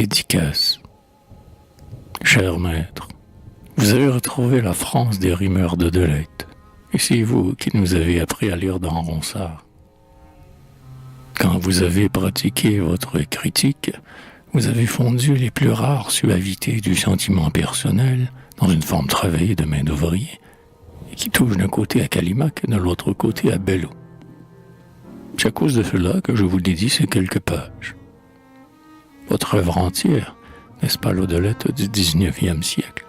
Dédicace. Cher maître, vous avez retrouvé la France des rimeurs de Delette, et c'est vous qui nous avez appris à lire dans Ronsard. Quand vous avez pratiqué votre critique, vous avez fondu les plus rares suavités du sentiment personnel dans une forme travaillée de main d'ouvrier, et qui touche d'un côté à Callimaque et de l'autre côté à Bello. C'est à cause de cela que je vous dédie ces quelques pages. Votre œuvre entière, n'est-ce pas l'Odelette du XIXe siècle?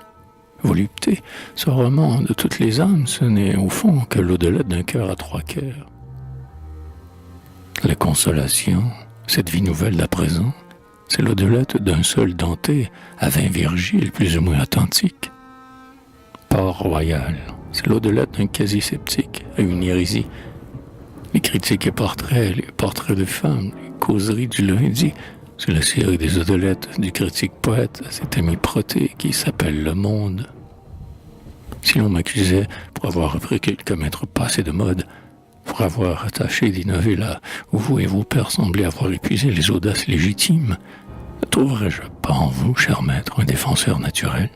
Volupté, ce roman de toutes les âmes, ce n'est au fond que l'Odelette d'un cœur à trois cœurs. La consolation, cette vie nouvelle d'à présent, c'est l'Odelette d'un seul Dante à 20 Virgile plus ou moins authentique. Port-Royal, c'est l'Odelette d'un quasi-sceptique à une hérésie. Les critiques et portraits, les portraits de femmes, les causeries du lundi, c'est la série des Odelettes du critique poète à cet ami protée qui s'appelle Le Monde. Si l'on m'accusait pour avoir repris quelques maîtres passés de mode, pour avoir tâché d'innover là où vous et vos pères semblaient avoir épuisé les audaces légitimes, ne trouverais-je pas en vous, cher maître, un défenseur naturel?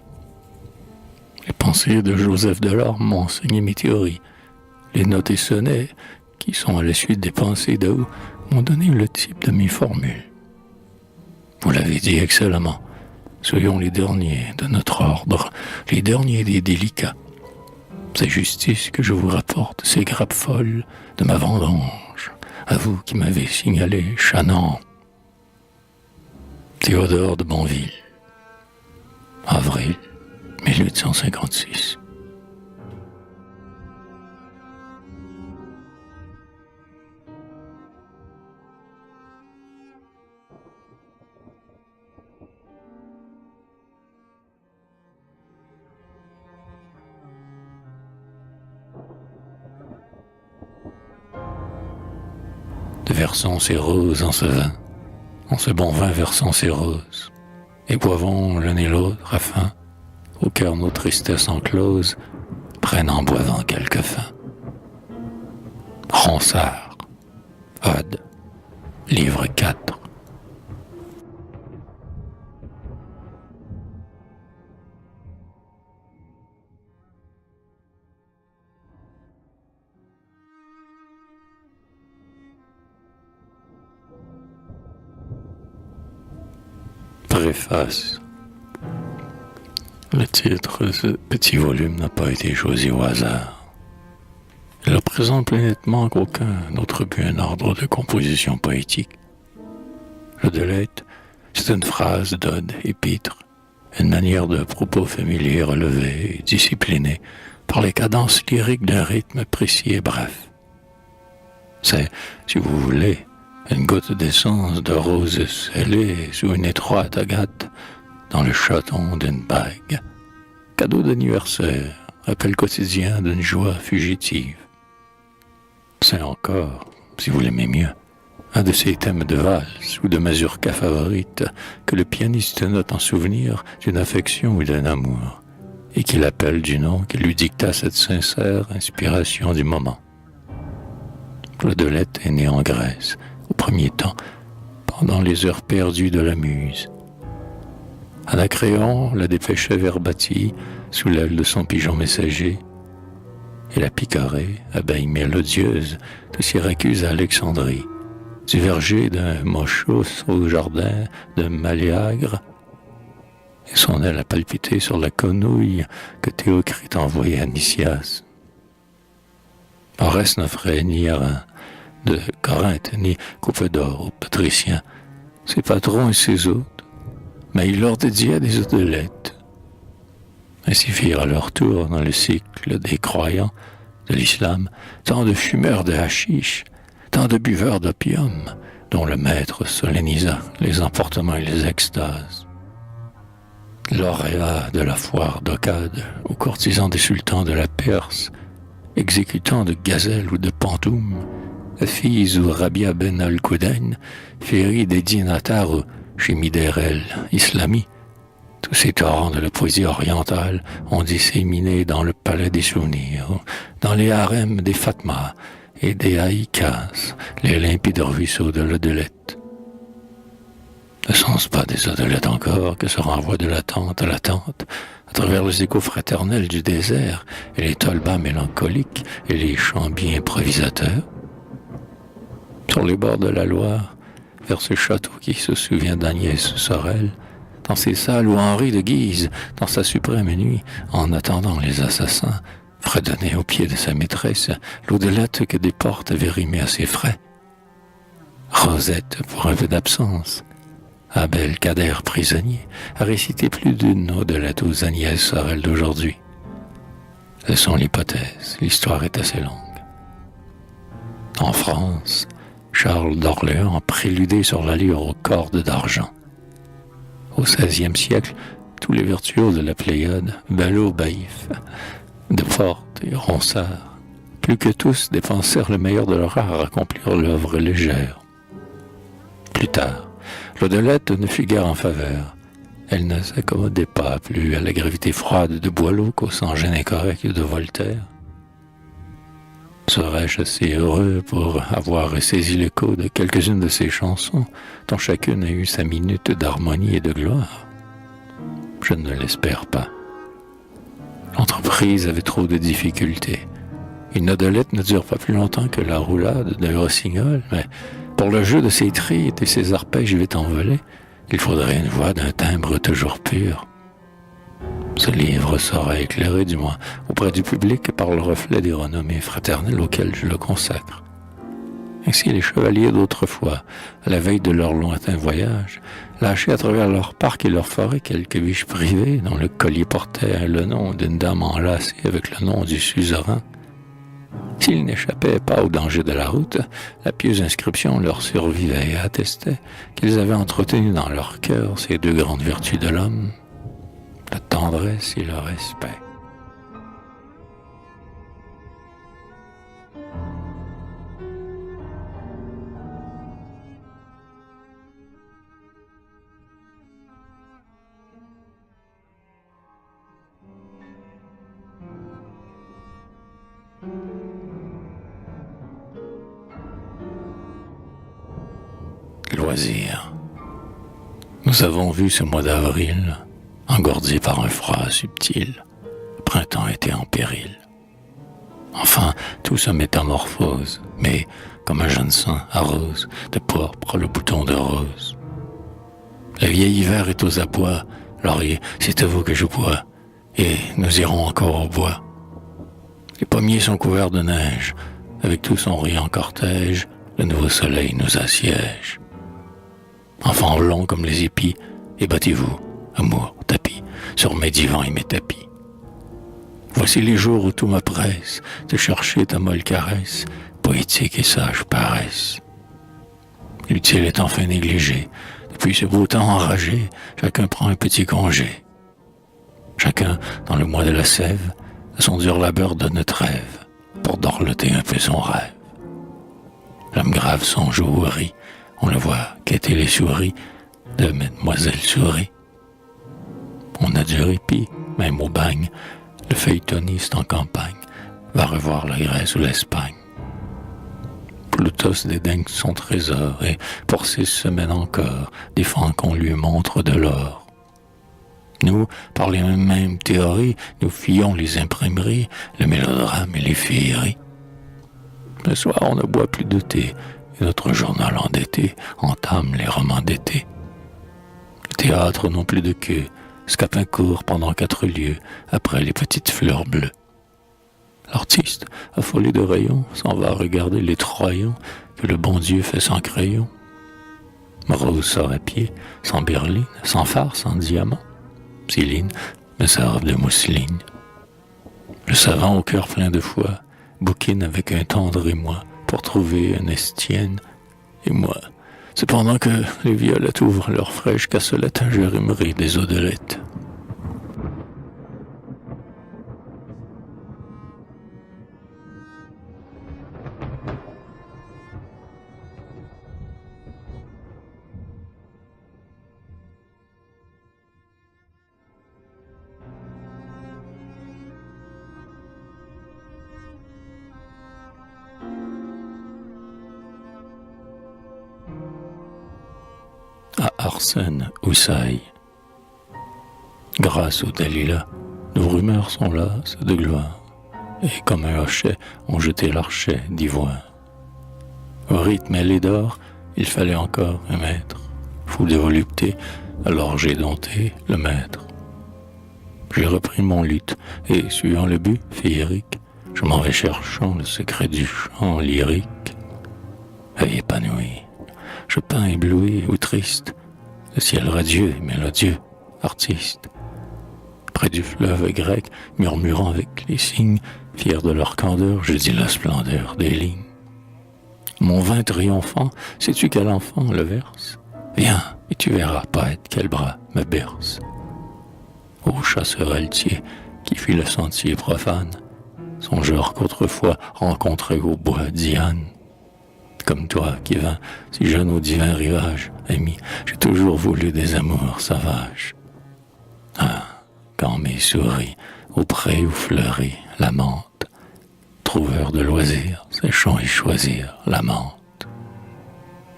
Les pensées de Joseph Delorme m'ont enseigné mes théories. Les notes et sonnets, qui sont à la suite des pensées d'Ao, m'ont donné le type de mes formules. Vous l'avez dit excellemment. Soyons les derniers de notre ordre, les derniers des délicats. C'est justice que je vous rapporte ces grappes folles de ma vendange, à vous qui m'avez signalé Chanant. Théodore de Bonville. Avril 1856. Versons ces roses en ce vin, en ce bon vin versons ces roses, et boivons l'un et l'autre afin, au cœur nos tristesses encloses, prennent en boivant quelque fin. Ronsard, Ode, livre 4. Préface. Le titre de ce petit volume n'a pas été choisi au hasard. Il représente plus nettement qu'aucun autre but un ordre de composition poétique. L'Odelette, c'est une phrase d'ode épître, une manière de propos familier relevée et disciplinée par les cadences lyriques d'un rythme précis et bref. C'est, si vous voulez, une goutte d'essence de rose scellée sous une étroite agate dans le chaton d'une bague. Cadeau d'anniversaire, rappel quotidien d'une joie fugitive. C'est encore, si vous l'aimez mieux, un de ces thèmes de valse ou de mazurka favorite que le pianiste note en souvenir d'une affection ou d'un amour, et qu'il appelle du nom qui lui dicta cette sincère inspiration du moment. L'Odelette est née en Grèce, au premier temps, pendant les heures perdues de la muse. Anacréon la dépêchait vers Bâtie, sous l'aile de son pigeon messager, et la picarée, abeille mélodieuse, de Syracuse à Alexandrie, du verger d'un mochos au jardin de Maléagre, et son aile a palpité sur la quenouille que Théocrite envoyait à Nicias. Oreste n'offrait ni Arin de Corinthe, ni coupe d'or aux patriciens, ses patrons et ses hôtes, mais il leur dédia des Odelettes. Ainsi firent à leur tour, dans le cycle des croyants de l'islam, tant de fumeurs de hashish, tant de buveurs d'opium, dont le maître solennisa les emportements et les extases. Lauréat de la foire d'Occade, aux courtisans des sultans de la Perse, exécutant de gazelles ou de pantoum, Hafiz ou Rabia ben al-Koudain, féri des dinatars chez Miderel, Islami. Tous ces torrents de la poésie orientale ont disséminé dans le palais des souvenirs, dans les harems des Fatma et des Haïkas, les limpides ruisseaux de l'Odelette. Ne sont-ce pas des odelettes encore que se renvoient de la tente à la tente, à travers les échos fraternels du désert et les tolbas mélancoliques et les chambiers improvisateurs? Sur les bords de la Loire, vers ce château qui se souvient d'Agnès Sorel, dans ces salles où Henri de Guise, dans sa suprême nuit, en attendant les assassins, fredonnait au pied de sa maîtresse l'audelette que des portes avaient rimée à ses frais. Rosette, pour un peu d'absence, Abel Kader, prisonnier, a récité plus d'une odelette aux Agnès Sorel d'aujourd'hui. Laissons l'hypothèse, l'histoire est assez longue. En France, Charles d'Orléans a préludé sur l'allure aux cordes d'argent. Au XVIe siècle, tous les virtuoses de la Pléiade, Ballot, Baïf, de Forte et Ronsard, plus que tous dépensèrent le meilleur de leur art à accomplir l'œuvre légère. Plus tard, l'odelette ne fut guère en faveur. Elle ne s'accommodait pas plus à la gravité froide de Boileau qu'au sans-gêne incorrect de Voltaire. Serais-je assez heureux pour avoir saisi l'écho de quelques-unes de ces chansons, dont chacune a eu sa minute d'harmonie et de gloire? Je ne l'espère pas. L'entreprise avait trop de difficultés. Une odelette ne dure pas plus longtemps que la roulade d'un rossignol, mais pour le jeu de ses trilles et ses arpèges vite envolés, il faudrait une voix d'un timbre toujours pur. Ce livre sera éclairé, du moins, auprès du public par le reflet des renommées fraternelles auxquelles je le consacre. Ainsi, les chevaliers d'autrefois, à la veille de leur lointain voyage, lâchaient à travers leurs parcs et leurs forêts quelques biches privées dont le collier portait le nom d'une dame enlacée avec le nom du suzerain. S'ils n'échappaient pas au danger de la route, la pieuse inscription leur survivait et attestait qu'ils avaient entretenu dans leur cœur ces deux grandes vertus de l'homme, la tendresse et le respect. Loisirs. Nous avons vu ce mois d'avril, engourdi par un froid subtil. Le printemps était en péril. Enfin, tout se métamorphose, mais comme un jeune sang arrose de pourpre le bouton de rose. Le vieil hiver est aux abois, laurier, c'est à vous que je bois, et nous irons encore au bois. Les pommiers sont couverts de neige, avec tout son riant cortège, le nouveau soleil nous assiège. Enfants longs comme les épis, et battez-vous, amour, tapis, sur mes divans et mes tapis. Voici les jours où tout me presse de chercher ta molle caresse, poétique et sage paresse. L'utile est enfin négligé, depuis ce beau temps enragé, chacun prend un petit congé. Chacun, dans le mois de la sève, à son dur labeur donne trêve, pour dorloter un peu son rêve. L'homme grave songe au riz, on le voit quêter les souris de Mademoiselle Souris. On a du répit, même au bagne, le feuilletoniste en campagne va revoir la Grèce ou l'Espagne. Plutos dédaigne son trésor et, pour 6 semaines encore, défend qu'on lui montre de l'or. Nous, par les mêmes théories, nous fuyons les imprimeries, le mélodrame et les féeries. Le soir, on ne boit plus de thé, et notre journal endetté entame les romans d'été. Le théâtre non plus de queue, Scapin court pendant 4 lieues, après les petites fleurs bleues. L'artiste, affolé de rayons, s'en va regarder les Troyons que le bon Dieu fait sans crayon. Rose sort à pied, sans berline, sans phare, sans diamant. Céline met sa robe de mousseline. Le savant au cœur plein de foi bouquine avec un tendre émoi pour trouver une estienne. Et moi, cependant que les violettes ouvrent leurs fraîches cassolettes, je rimerai des odelettes. À Arsène Houssaye. Grâce au Dalila, nos rumeurs sont lasses de gloire, et comme un hochet, ont jeté l'archet d'ivoire. Au rythme mêlé d'or, il fallait encore un maître. Fou de volupté, alors j'ai dompté le maître. J'ai repris mon luth, et suivant le but féerique, je m'en vais cherchant le secret du chant lyrique. Et épanoui, je peins ébloui ou triste, le ciel radieux et mélodieux, artiste. Près du fleuve grec, murmurant avec les signes, fier de leur candeur, je dis la splendeur des lignes. Mon vin triomphant, sais-tu quel enfant le verse? Viens, et tu verras, poète, quel bras me berce. Ô chasseur altier, qui fit le sentier profane, songeur qu'autrefois rencontrait au bois Diane. Comme toi qui vint si jeune au divin rivage, ami, j'ai toujours voulu des amours sauvages. Ah, quand mes souris, au pré où fleurit la menthe, trouveur de loisirs, séchons et choisir la menthe.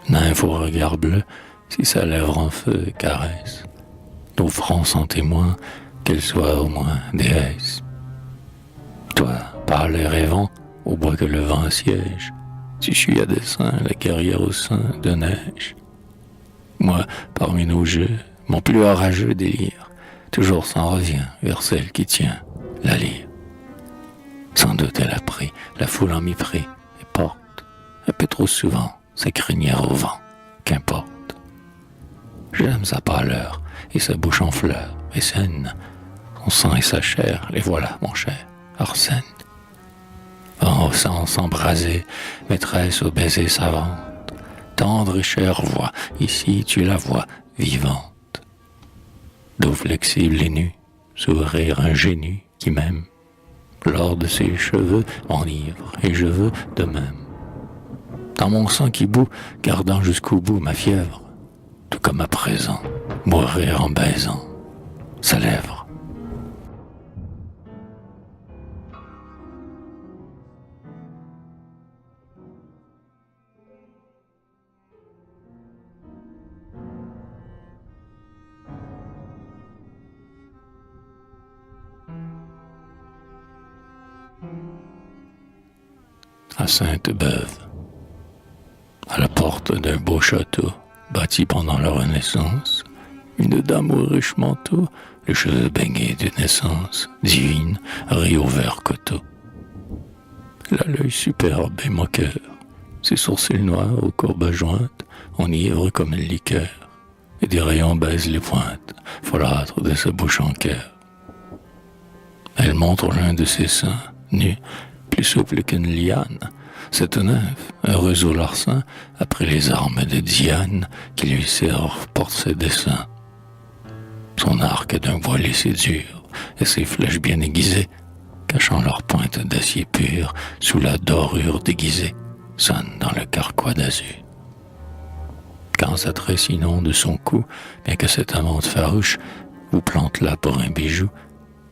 Nymphe au regard bleu, si sa lèvre en feu caresse, nos fronts sont témoins qu'elle soit au moins déesse. Toi, pâle et rêvant, au bois que le vent siège, tu suis à dessein la carrière au sein de neige. Moi, parmi nos jeux, mon plus orageux délire, toujours s'en revient vers celle qui tient la lyre. Sans doute elle a pris la foule en mépris et porte, un peu trop souvent, sa crinière au vent, qu'importe. J'aime sa pâleur et sa bouche en fleurs et saine, son sang et sa chair, les voilà, mon cher Arsène. Oh, sans s'embraser, maîtresse aux baisers savantes, tendre et chère voix, ici tu la vois vivante. Dos flexible et nu, sourire ingénu qui m'aime, lors de ses cheveux enivre et je veux de même. Dans mon sang qui bout, gardant jusqu'au bout ma fièvre, tout comme à présent, mourir en baisant sa lèvre. À Sainte-Beuve, à la porte d'un beau château bâti pendant la Renaissance, une dame au riche manteau, les cheveux baignés de naissance, divine, rit au vert coteau. Elle a l'œil superbe et moqueur, ses sourcils noirs aux courbes jointes, enivrent comme une liqueur, et des rayons baisent les pointes, folâtres de sa bouche en cœur. Elle montre l'un de ses seins, nu, plus souple qu'une liane, cette nymphe, heureuse au larcin, après les armes de Diane qui lui servent porte ses dessins. Son arc est d'un bois lissé dur, et ses flèches bien aiguisées, cachant leurs pointes d'acier pur sous la dorure déguisée, sonnent dans le carquois d'azur. Quand sa tresse inonde son cou, bien que cette amante farouche vous plante là pour un bijou,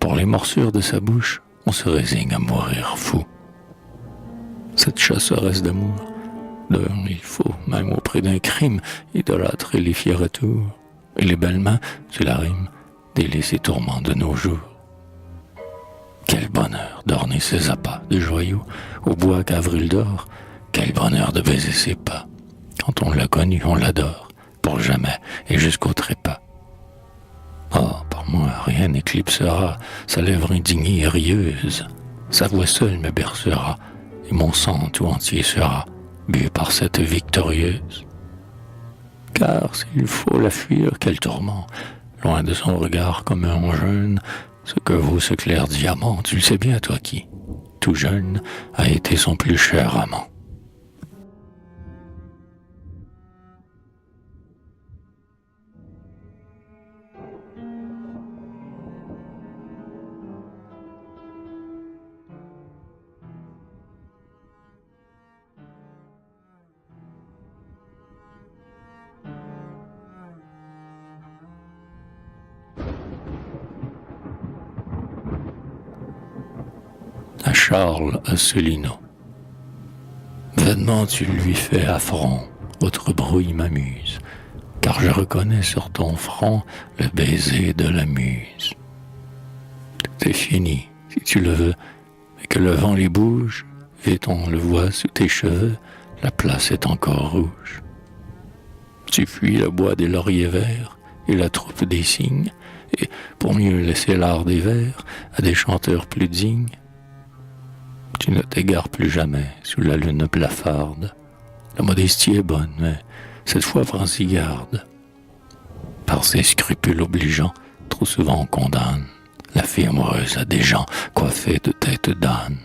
pour les morsures de sa bouche, on se résigne à mourir fou. Cette chasseresse d'amour, dont il faut, même auprès d'un crime, idolâtrer les fiers retours, et les belles mains, sur la rime, délaisser tourments de nos jours. Quel bonheur d'orner ses appâts de joyaux au bois qu'avril d'or, quel bonheur de baiser ses pas. Quand on l'a connu, on l'adore, pour jamais et jusqu'au trépas. Oh, par moi, rien n'éclipsera sa lèvre indignée et rieuse. Sa voix seule me bercera, et mon sang tout entier sera bu par cette victorieuse. Car s'il faut la fuir, quel tourment, loin de son regard comme un jeune, ce que vaut ce clair diamant, tu le sais bien, toi qui, tout jeune, a été son plus cher amant. À Charles Asselineau. Vainement tu lui fais affront, votre brouille m'amuse, car je reconnais sur ton front le baiser de la muse. Tout est fini, si tu le veux, et que le vent les bouge, vite on le voit sous tes cheveux, la place est encore rouge. Tu fuis le bois des lauriers verts et la troupe des cygnes, et pour mieux laisser l'art des vers à des chanteurs plus dignes, tu ne t'égares plus jamais sous la lune blafarde. La modestie est bonne, mais cette fois prends-y garde. Par ses scrupules obligeants, trop souvent on condamne la fille amoureuse à des gens coiffés de têtes d'âne.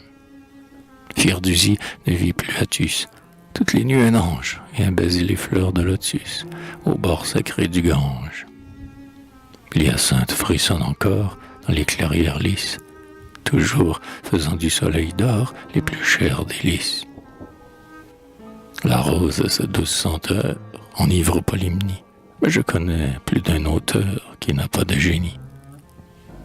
Firdusi ne vit plus à Tus, toutes les nuits un ange vient baiser les fleurs de lotus au bord sacré du Gange. L'hyacinthe frissonne encore dans les clairières lisses, toujours faisant du soleil d'or les plus chères délices. La rose a sa douce senteur enivre Polymnie, mais je connais plus d'un auteur qui n'a pas de génie.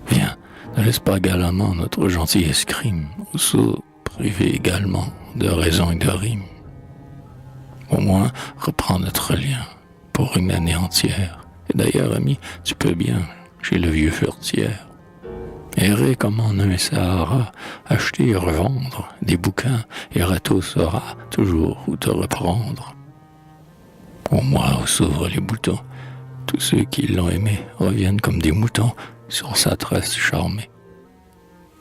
Viens, ne laisse pas galamment notre gentil escrime, au sceau privé également de raison et de rime. Au moins, reprends notre lien pour une année entière. Et d'ailleurs, ami, tu peux bien, chez le vieux furtière, errer comme en un Sahara, acheter et revendre des bouquins, et Rato saura toujours où te reprendre. Au moins, où s'ouvrent les boutons, tous ceux qui l'ont aimé reviennent comme des moutons sur sa tresse charmée.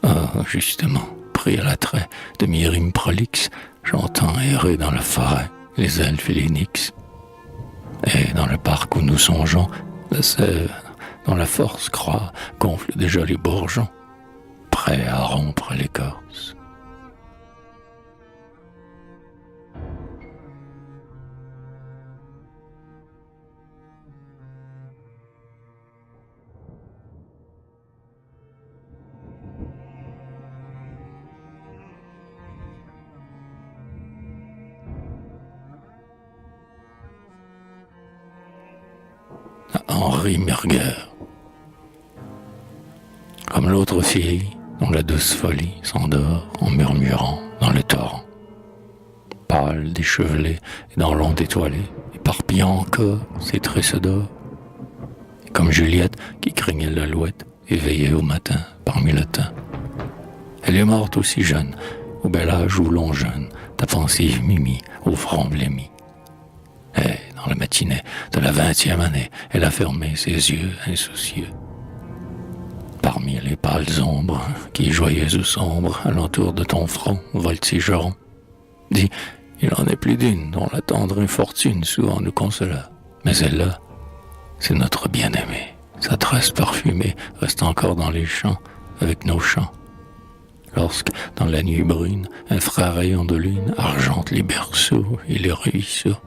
Ah, justement, pris à l'attrait de mes rimes prolixes, j'entends errer dans la forêt les elfes et les nixes. Et dans le parc où nous songeons, la sève, dont la force croît, gonfle déjà les bourgeons, prêts à rompre l'écorce. Henri Merger. Comme l'autre fille, dont la douce folie s'endort en murmurant dans le torrent. Pâle, déchevelée et dans l'onde étoilée, éparpillant encore ses tresses d'or. Comme Juliette qui craignait l'alouette, éveillée au matin parmi le thym. Elle est morte aussi jeune, au bel âge où l'on jeûne, ta pensive Mimi au front blêmi. Et dans la matinée de la 20e année, elle a fermé ses yeux insoucieux. Parmi les pâles ombres qui, joyeuses ou sombres, alentour de ton front voltigeront. Dis, il en est plus d'une dont la tendre infortune souvent nous consola. Mais celle-là, c'est notre bien-aimée. Sa tresse parfumée reste encore dans les champs avec nos chants. Lorsque, dans la nuit brune, un frère rayon de lune argente les berceaux et les ruisseaux.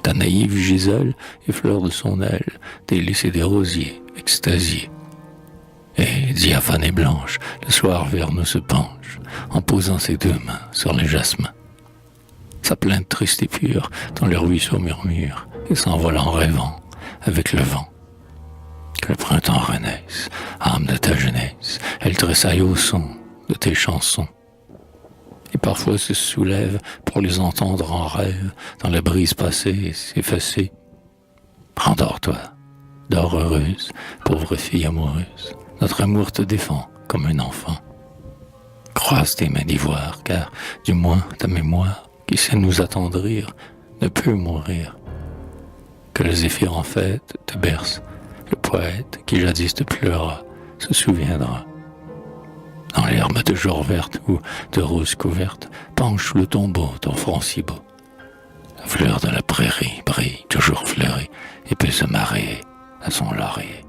Ta naïve Gisèle effleure de son aile des lys et des rosiers extasiés. Et, diaphane et blanche, le soir vers nous se penche, en posant ses deux mains sur les jasmins. Sa plainte triste et pure, dans le ruisseau murmure, et s'envole en rêvant, avec le vent. Que le printemps renaisse, âme de ta jeunesse, elle tressaille au son de tes chansons. Et parfois se soulève pour les entendre en rêve, dans la brise passée et s'effacer. Rendors-toi, dors heureuse, pauvre fille amoureuse. Notre amour te défend comme un enfant. Croise tes mains d'ivoire, car, du moins, ta mémoire, qui sait nous attendrir, ne peut mourir. Que le zéphyr en fête te berce, le poète qui jadis te pleura se souviendra. Dans l'herbe de jour verte ou de rose couverte, penche le tombeau ton front si beau. La fleur de la prairie brille toujours fleurie et peut se marier à son laurier.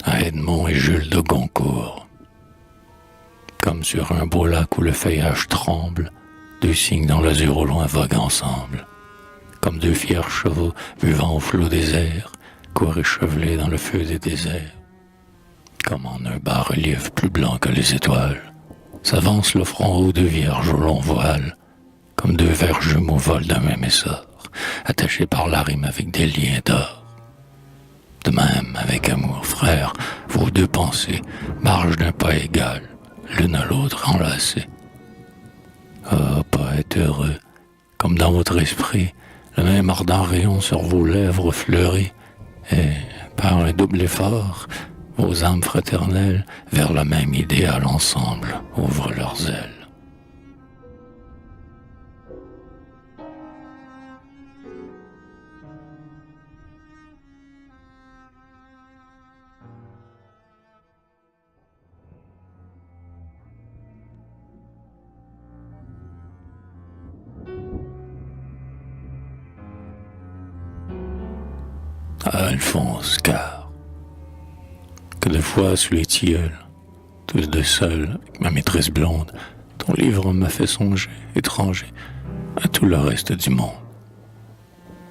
À Edmond et Jules de Goncourt. Comme sur un beau lac où le feuillage tremble, deux cygnes dans l'azur au loin voguent ensemble. Comme deux fiers chevaux buvant au flot des airs, courent échevelés dans le feu des déserts. Comme en un bas-relief plus blanc que les étoiles, s'avance le front haut de vierge au long voile, comme deux vers jumeaux volent d'un même essor, attachés par la rime avec des liens d'or. De même, avec amour, frère, vos deux pensées marchent d'un pas égal, l'une à l'autre enlacées. Ah, poète heureux, comme dans votre esprit, le même ardent rayon sur vos lèvres fleuries, et, par un double effort, vos âmes fraternelles, vers la même idéal ensemble, ouvrent leurs ailes. À Alphonse, car que de fois sous les tilleuls, tous deux seuls, avec ma maîtresse blonde, ton livre m'a fait songer, étranger, à tout le reste du monde.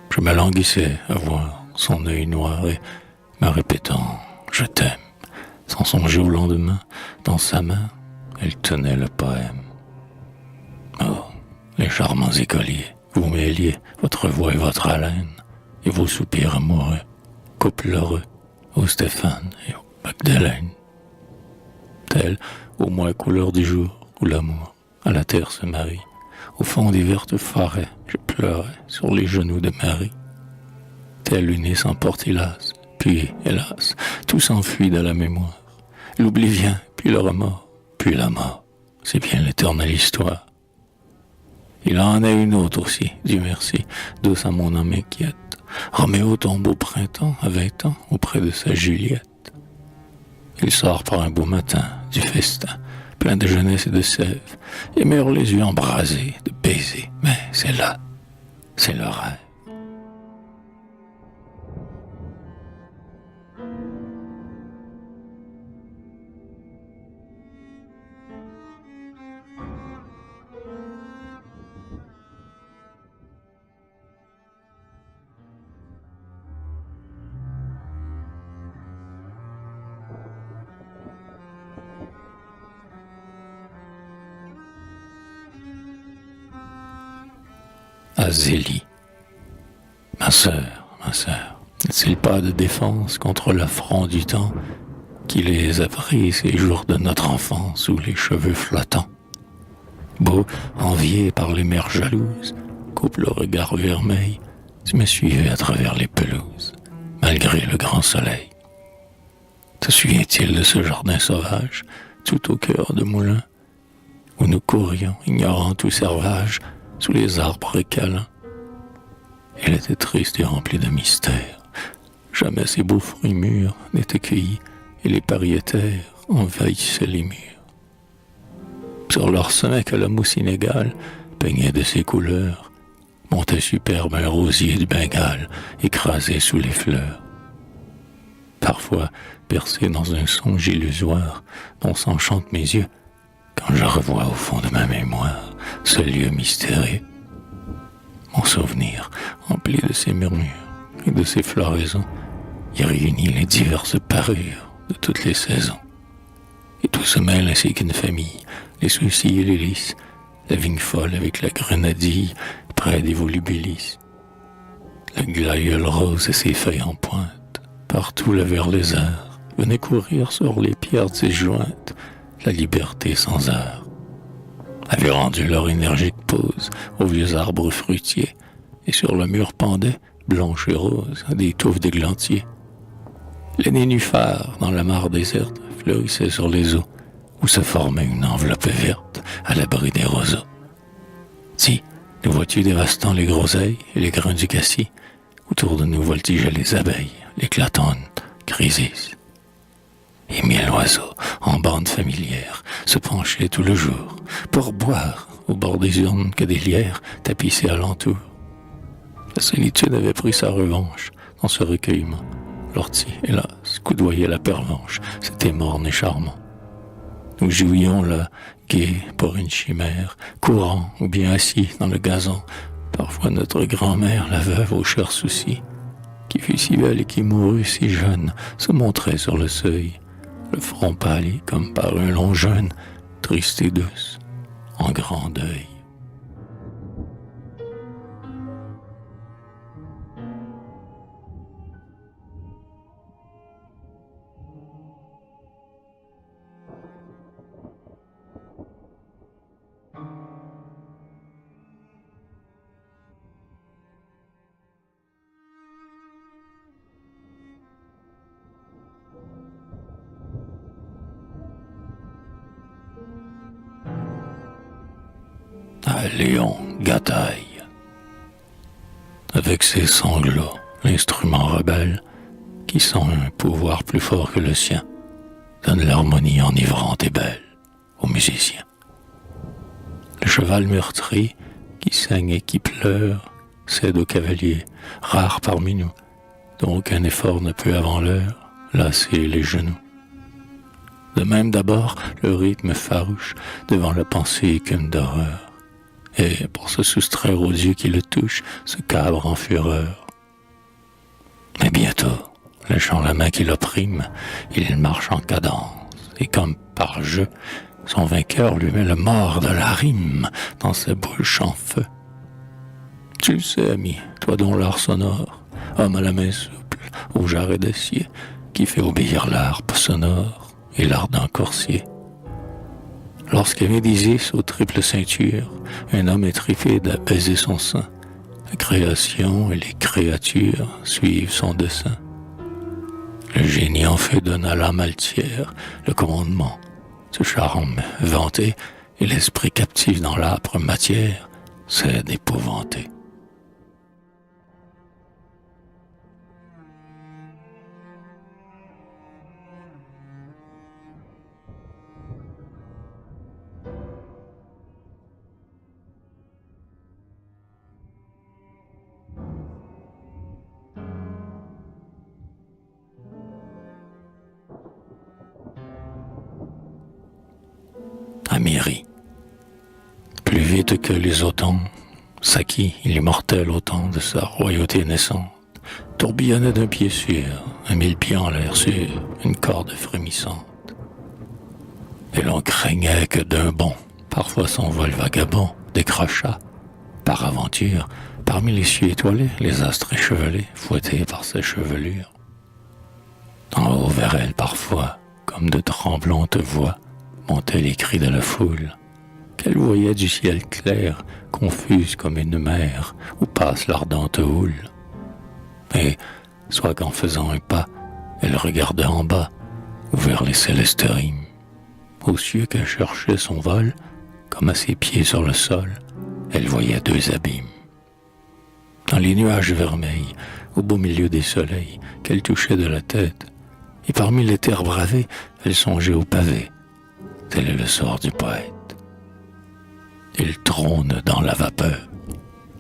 Je m'alanguissais à voir son œil noir et me répétant « Je t'aime », sans songer au lendemain, dans sa main, elle tenait le poème. Oh, les charmants écoliers, vous mêliez votre voix et votre haleine, et vos soupirs amoureux, couple heureux, au Stéphane et au Magdeleine. Telle, au moins couleur du jour, où l'amour à la terre se marie, au fond des vertes forêts, je pleurais sur les genoux de Marie. Telle une nez s'emporte hélas, puis, hélas, tout s'enfuit de la mémoire. L'oubli vient, puis le remords, puis la mort. C'est bien l'éternelle histoire. Il en a une autre aussi, Dieu merci, douce à mon âme inquiète. Roméo tombe au printemps, à 20 ans, auprès de sa Juliette. Il sort par un beau matin, du festin, plein de jeunesse et de sève, et meurt les yeux embrasés de baisers. Mais c'est là, c'est le rêve. À Zélie. Ma sœur, n'est-il pas de défense contre l'affront du temps qui les a pris ces jours de notre enfance sous les cheveux flottants? Beau, envié par les mères jalouses, coupe le regard vermeil, tu me suivais à travers les pelouses, malgré le grand soleil. Te souvient-il de ce jardin sauvage, tout au cœur de moulin, où nous courions, ignorant tout servage, sous les arbres câlins? Il était triste et rempli de mystère. Jamais ces beaux fruits mûrs n'étaient cueillis, et les pariétaires envahissaient les murs. Sur leur sommet que la mousse inégale peignait de ses couleurs, montait superbe un rosier du Bengale, écrasé sous les fleurs. Parfois, bercé dans un songe illusoire dont s'enchantent mes yeux, quand je revois au fond de ma mémoire ce lieu mystérieux, mon souvenir, rempli de ces murmures et de ces floraisons, y réunit les diverses parures de toutes les saisons. Et tout se mêle ainsi qu'une famille, les soucis et les lys, la vigne folle avec la grenadille près des volubilis, le glaïeul rose et ses feuilles en pointe, partout le vert lézard venait courir sur les pierres disjointes, la liberté sans heure avait rendu leur énergique pose aux vieux arbres fruitiers, et sur le mur pendaient, blanches et roses, des touffes d'églantiers. Les nénuphars, dans la mare déserte, fleurissaient sur les eaux, où se formait une enveloppe verte à l'abri des roseaux. Si, nous vois-tu dévastant les groseilles et les grains du cassis, autour de nous voltigeaient les abeilles, l'éclatante chrysis. Et mille oiseaux, en bande familière, se penchaient tout le jour pour boire au bord des urnes que des lierres tapissaient alentour. La solitude avait pris sa revanche dans ce recueillement. L'ortie, hélas, coudoyait la pervenche, c'était morne et charmant. Nous jouions là, gais pour une chimère, courant ou bien assis dans le gazon. Parfois notre grand-mère, la veuve aux chers soucis, qui fut si belle et qui mourut si jeune, se montrait sur le seuil, le front pâli comme par un long jeûne, triste et douce, en grand deuil. À Léon Gataille. Avec ses sanglots, l'instrument rebelle, qui sent un pouvoir plus fort que le sien, donne l'harmonie enivrante et belle aux musiciens. Le cheval meurtri, qui saigne et qui pleure, cède au cavalier, rare parmi nous, dont aucun effort ne peut avant l'heure lasser les genoux. De même d'abord, le rythme farouche devant la pensée qu'une d'horreur, et pour se soustraire aux dieux qui le touchent, se cabre en fureur. Mais bientôt, lâchant la main qui l'opprime, il marche en cadence, et comme par jeu, son vainqueur lui met le mort de la rime dans sa bouche en feu. Tu le sais, ami, toi dont l'art sonore, homme à la main souple, au jarret d'acier, qui fait obéir l'harpe sonore et l'ardent coursier. Lorsque Médisis aux triples ceintures, un homme intrépide a baisé son sein, la création et les créatures suivent son dessein. Le génie en feu donne à l'âme altière le commandement, ce charme vanté, et l'esprit captif dans l'âpre matière cède épouvanté. Amiri. Plus vite que les automnes, Saki, l'immortel au temps de sa royauté naissante, tourbillonnait d'un pied sûr, 1000 pieds en l'air sûr, une corde frémissante. Et l'on craignait que d'un bond, parfois son vol vagabond, décrochât, par aventure, parmi les cieux étoilés, les astres échevelés, fouettés par ses chevelures. En haut vers elle, parfois, comme de tremblantes voix, montaient les cris de la foule, qu'elle voyait du ciel clair, confuse comme une mer, où passe l'ardente houle. Et, soit qu'en faisant un pas, elle regardait en bas, ou vers les célestes rimes, aux cieux qu'elle cherchait son vol, comme à ses pieds sur le sol, elle voyait deux abîmes. Dans les nuages vermeils, au beau milieu des soleils, qu'elle touchait de la tête, et parmi les terres bravées, elle songeait au pavé. Tel est le sort du poète. Il trône dans la vapeur.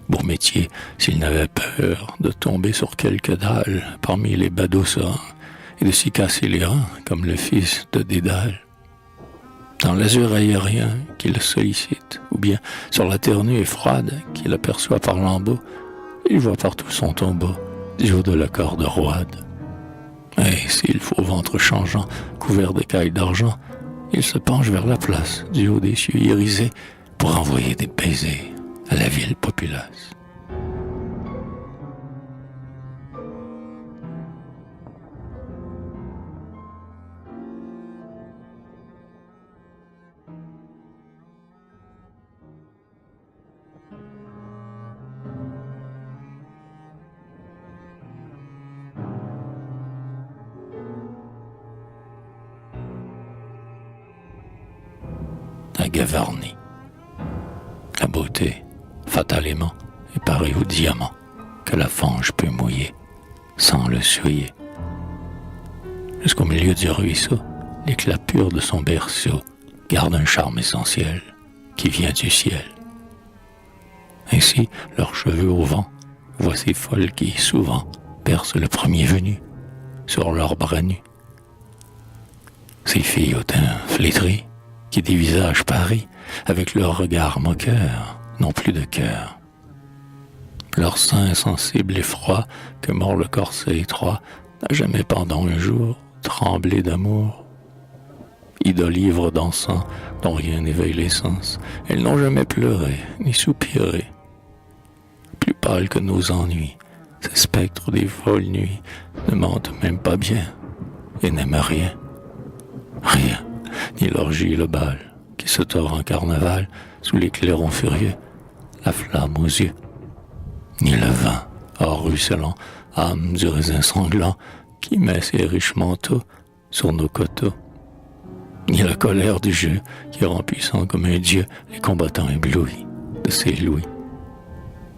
Beau métier, s'il n'avait peur de tomber sur quelque dalle parmi les badauds sereins et de s'y casser les reins comme le fils de Dédale. Dans l'azur aérien qui le sollicite, ou bien sur la terre nue et froide qu'il aperçoit par lambeaux, il voit partout son tombeau du haut de la corde roide. Et s'il faut ventre changeant, couvert d'écailles d'argent, il se penche vers la place, du haut des cieux irisés, pour envoyer des baisers à la ville populace. À Gavarnie. La beauté, fatalement, est pareille au diamant que la fange peut mouiller sans le souiller. Jusqu'au milieu du ruisseau, l'éclat pur de son berceau garde un charme essentiel qui vient du ciel. Ainsi, leurs cheveux au vent, voient ces folles qui, souvent, percent le premier venu sur leurs bras nus. Ces filles au teint flétri, qui des visages paris, avec leur regard moqueur, n'ont plus de cœur. Leur sein sensible et froid, que mord le corset étroit, n'a jamais pendant un jour tremblé d'amour. idole ivre d'encens, dont rien n'éveille les sens. Elles n'ont jamais pleuré, ni soupiré. Plus pâles que nos ennuis, ces spectres des folles nuits ne mentent même pas bien, et n'aiment rien. Rien, ni l'orgie et le bal, qui se tord en carnaval, sous les clairons furieux, la flamme aux yeux. Ni le vin, or ruisselant, âme du raisin sanglant, qui met ses riches manteaux sur nos coteaux. Ni la colère du jeu, qui rend puissant comme un dieu les combattants éblouis de ses louis.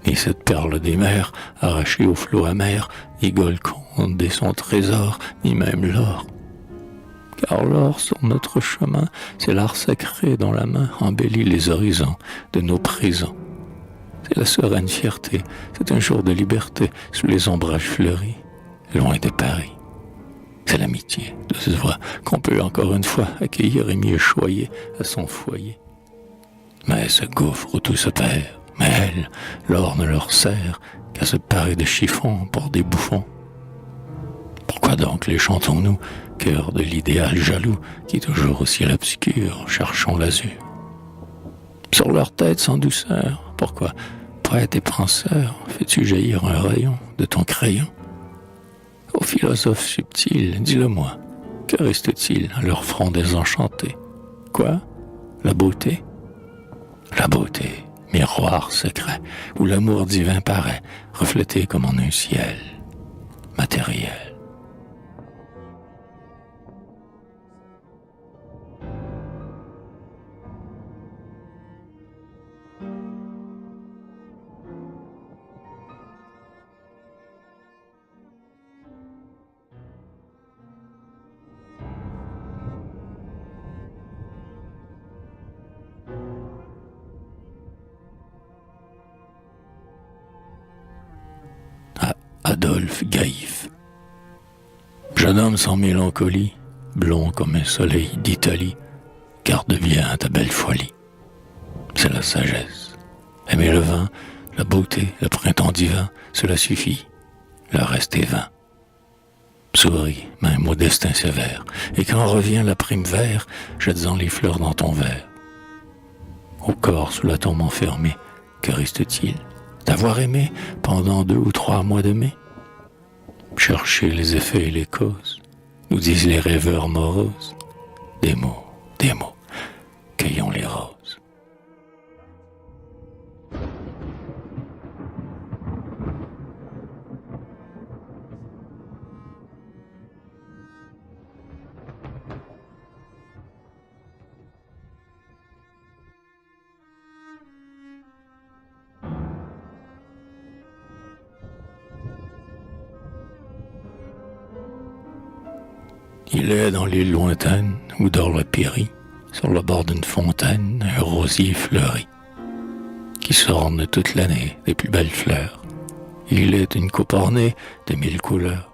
Ni cette perle des mers, arrachée au flot amer, ni Golconde et son trésor, ni même l'or. Car l'or sur notre chemin, c'est l'art sacré dont la main embellit les horizons de nos prisons. C'est la sereine fierté, c'est un jour de liberté sous les ombrages fleuris, loin de Paris. C'est l'amitié de ce voix qu'on peut encore une fois accueillir et mieux choyer à son foyer. Mais ce gouffre où tout se perd, mais elle, l'or ne leur sert qu'à se parer de chiffons pour des bouffons. Pourquoi donc les chantons-nous, cœur de l'idéal jaloux, qui toujours au ciel obscur cherchons l'azur? Sur leur tête sans douceur, pourquoi, poète et penseur, fais-tu jaillir un rayon de ton crayon? Ô philosophe subtil, dis-le-moi, que reste-t-il à leur front désenchanté? Quoi? La beauté? La beauté, miroir secret, où l'amour divin paraît, reflété comme en un ciel matériel. Adolphe Gaïf. Jeune homme sans mélancolie, blond comme un soleil d'Italie, garde bien ta belle folie. C'est la sagesse. Aimer le vin, la beauté, le printemps divin, cela suffit. Le reste est vain. Souris, même au destin sévère, et quand revient la prime vert, jettes-en les fleurs dans ton verre. Au corps sous la tombe enfermée, que reste-t-il? D'avoir aimé pendant 2 ou 3 mois de mai? Chercher les effets et les causes, nous disent les rêveurs moroses. Des mots, cueillons les roses. Il est dans l'île lointaine où dort le péri, sur le bord d'une fontaine, un rosier fleuri, qui s'orne toute l'année des plus belles fleurs. Il est une coupe ornée de 1000 couleurs,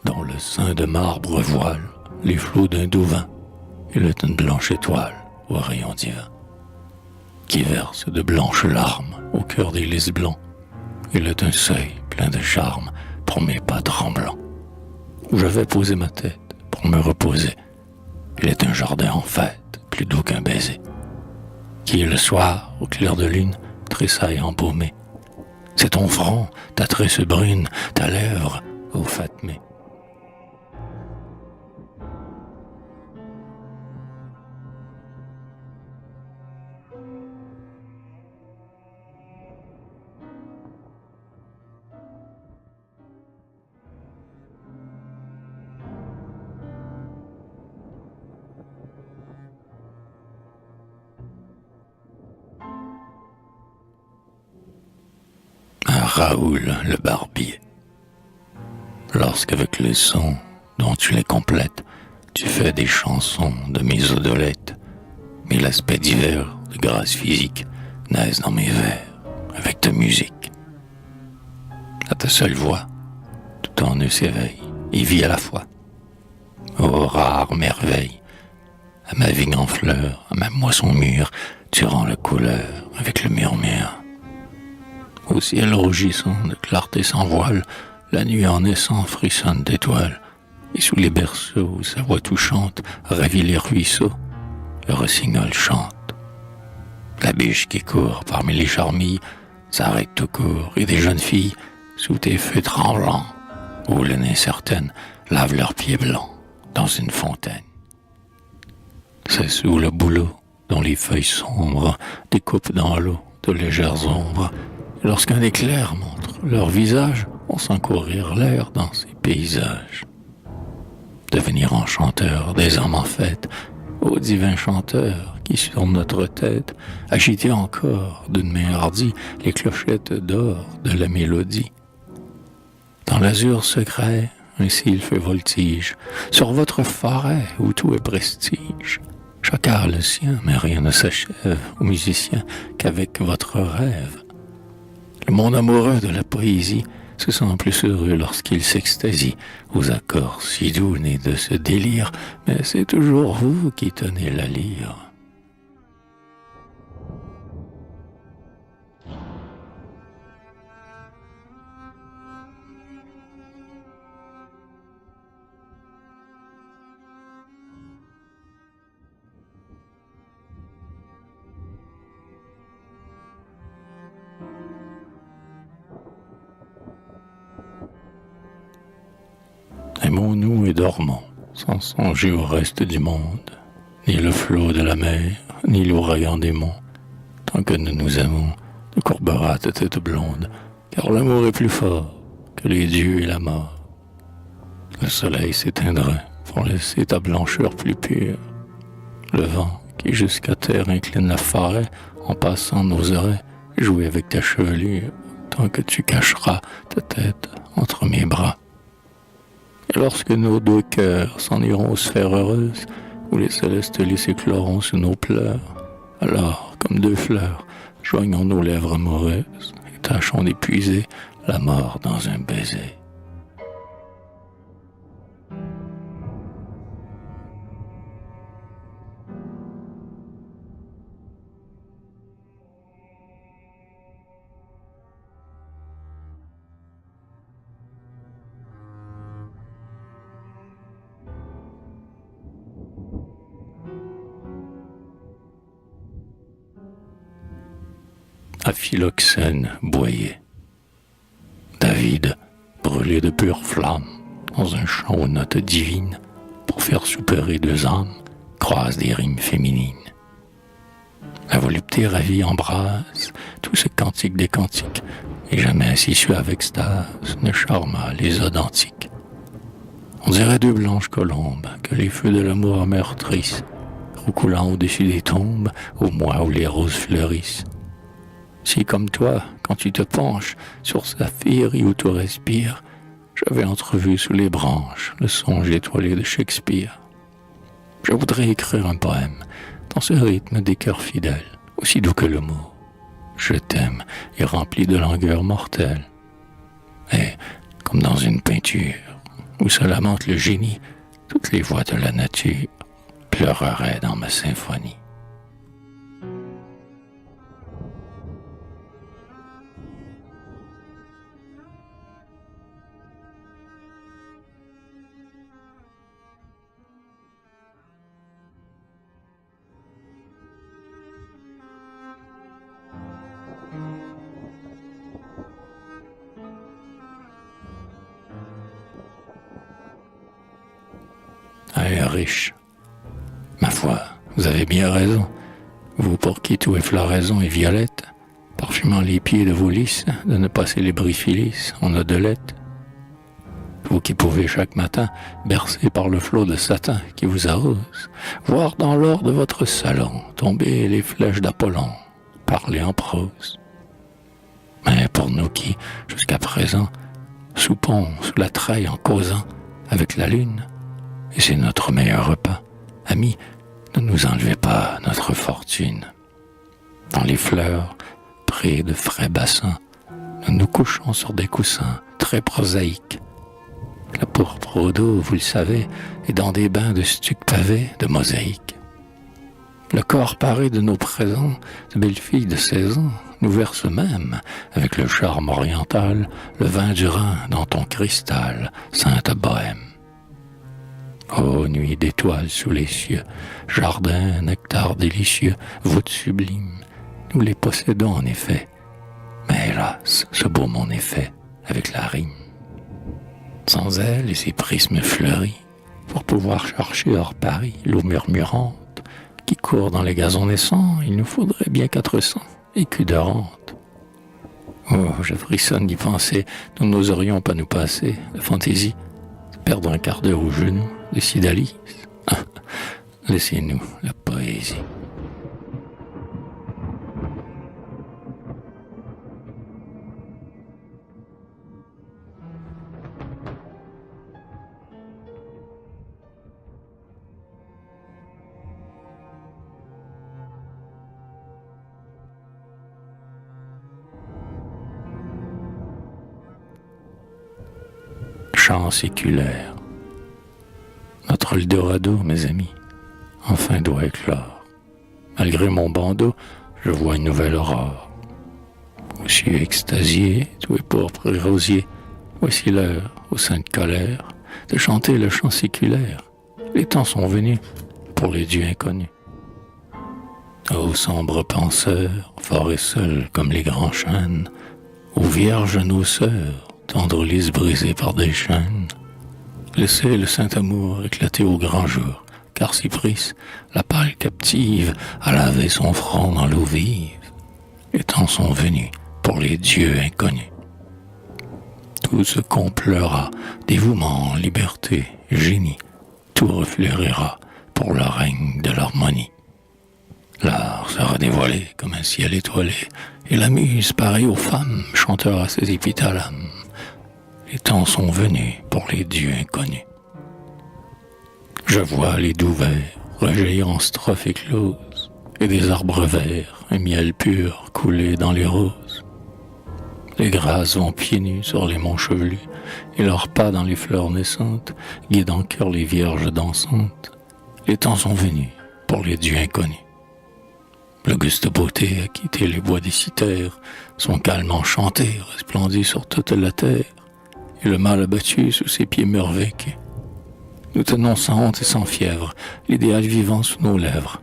dont le sein de marbre voile les flots d'un doux vin. Il est une blanche étoile au rayon divin, qui verse de blanches larmes au cœur des lys blancs. Il est un seuil plein de charme pour mes pas tremblants, où je vais poser ma tête pour me reposer. Il est un jardin en fête, plus doux qu'un baiser, qui le soir, au clair de lune, tressaille embaumé. C'est ton front, ta tresse brune, ta lèvre au fatmé. Raoul le barbier. Lorsqu'avec les sons dont tu les complètes, tu fais des chansons de mes odolettes, mais l'aspect divers de grâce physique naissent dans mes vers avec ta musique. À ta seule voix, tout en eux s'éveille et vit à la fois. Ô rare merveille, à ma vigne en fleurs, à ma moisson mûre, tu rends la couleur avec le murmure. Au ciel rougissant de clarté sans voile, la nuit en naissant frissonne d'étoiles, et sous les berceaux, sa voix touchante ravit les ruisseaux, le rossignol chante. La biche qui court parmi les charmilles s'arrête tout court, et des jeunes filles, sous tes feux tremblants, roulent incertaines, lavent leurs pieds blancs dans une fontaine. C'est sous le bouleau dont les feuilles sombres découpent dans l'eau de légères ombres. Et lorsqu'un éclair montre leur visage, on sent courir l'air dans ces paysages. Devenir enchanteur des âmes en fête, ô divin chanteur qui sur notre tête agitait encore d'une main hardie les clochettes d'or de la mélodie. Dans l'azur secret, un sylphe voltige sur votre forêt où tout est prestige. Chacun le sien, mais rien ne s'achève aux musiciens qu'avec votre rêve. Le monde amoureux de la poésie se sent plus heureux lorsqu'il s'extasie aux accords si doux nés de ce délire, mais c'est toujours vous qui tenez la lyre. Aimons-nous et dormons, sans songer au reste du monde, ni le flot de la mer, ni l'ouragan des monts. Tant que nous nous aimons, nous courbera ta tête blonde, car l'amour est plus fort que les dieux et la mort. Le soleil s'éteindra pour laisser ta blancheur plus pure. Le vent qui jusqu'à terre incline la forêt, en passant n'oserait jouer avec ta chevelure, tant que tu cacheras ta tête entre mes bras. Et lorsque nos deux cœurs s'en iront aux sphères heureuses, où les célestes lys écloront sous nos pleurs, alors, comme deux fleurs, joignons nos lèvres amoureuses et tâchons d'épuiser la mort dans un baiser. À Philoxène boyait. David, brûlé de pure flamme, dans un chant aux notes divines, pour faire soupirer deux âmes, croise des rimes féminines. La volupté ravie embrase tout ce cantique des cantiques, et jamais si suave extase ne charma les odes antiques. On dirait deux blanches colombes que les feux de l'amour meurtrissent, roucoulant au-dessus des tombes, au mois où les roses fleurissent. Si comme toi, quand tu te penches sur saphir et où tu respires, j'avais entrevu sous les branches le songe étoilé de Shakespeare. Je voudrais écrire un poème dans ce rythme des cœurs fidèles, aussi doux que le mot. Je t'aime et rempli de langueur mortelle. Et, comme dans une peinture où se lamente le génie, toutes les voix de la nature pleureraient dans ma symphonie. Riche. Ma foi, vous avez bien raison. Vous pour qui tout est floraison et violette, parfumant les pieds de vos lys, de ne pas célébrer Phyllis en odelette. Vous qui pouvez chaque matin, bercé par le flot de satin qui vous arrose, voir dans l'or de votre salon tomber les flèches d'Apollon, parler en prose. Mais pour nous qui, jusqu'à présent, soupons sous la treille en causant avec la lune, et c'est notre meilleur repas. Amis, ne nous enlevez pas notre fortune. Dans les fleurs, près de frais bassins, nous nous couchons sur des coussins très prosaïques. La pourpre d'eau, vous le savez, est dans des bains de stuc pavé de mosaïque. Le corps paré de nos présents, de belles filles de 16 ans, nous verse même, avec le charme oriental, le vin du Rhin dans ton cristal, sainte bohème. Oh, nuit d'étoiles sous les cieux, jardin, nectar délicieux, voûte sublime, nous les possédons en effet. Mais hélas, ce beau monde est fait avec la rime. Sans elle et ses prismes fleuris, pour pouvoir chercher hors Paris l'eau murmurante qui court dans les gazons naissants, il nous faudrait bien 400 écus de rente. Oh, je frissonne d'y penser, nous n'oserions pas nous passer de fantaisie, perdre un quart d'heure aux genoux de Cydalise. Ah, laissez-nous la poésie. Chant séculaire. Notre Eldorado, mes amis, enfin doit éclore. Malgré mon bandeau, je vois une nouvelle aurore. Aux cieux extasiés, tout est pourpre et rosier, voici l'heure, aux saintes colères, de chanter le chant séculaire. Les temps sont venus pour les dieux inconnus. Ô sombres penseurs, forts et seuls comme les grands chênes, ô vierges nos sœurs, tendre lys brisés par des chaînes, laissez le saint amour éclater au grand jour, car Cypris, la pâle captive, a lavé son front dans l'eau vive. Les temps sont venus pour les dieux inconnus. Tout ce qu'on pleura, dévouement, liberté, génie, tout refleurira pour le règne de l'harmonie. L'art sera dévoilé comme un ciel étoilé, et la muse, pareille aux femmes, chantera ses épithalames. Les temps sont venus pour les dieux inconnus. Je vois les doux vers rejaillir en strophes écloses, et des arbres verts, un miel pur couler dans les roses. Les grâces vont pieds nus sur les monts chevelus, et leurs pas dans les fleurs naissantes guident en cœur les vierges dansantes. Les temps sont venus pour les dieux inconnus. L'auguste beauté a quitté les bois des cithères, son calme enchanté resplendit sur toute la terre, et le mal abattu sous ses pieds meurt vaincu. Nous tenons sans honte et sans fièvre l'idéal vivant sous nos lèvres.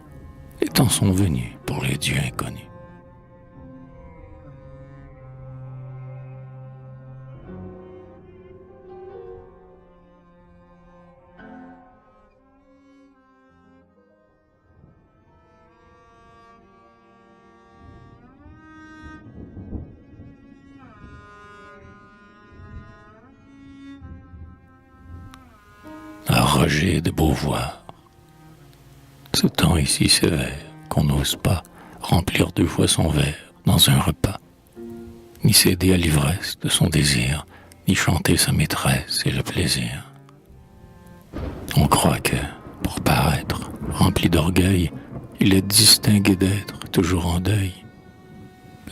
Les temps sont venus pour les dieux inconnus. À Roger de Beauvoir. Ce temps est si sévère qu'on n'ose pas remplir 2 fois son verre dans un repas, ni céder à l'ivresse de son désir, ni chanter sa maîtresse et le plaisir. On croit que, pour paraître rempli d'orgueil, il est distingué d'être toujours en deuil.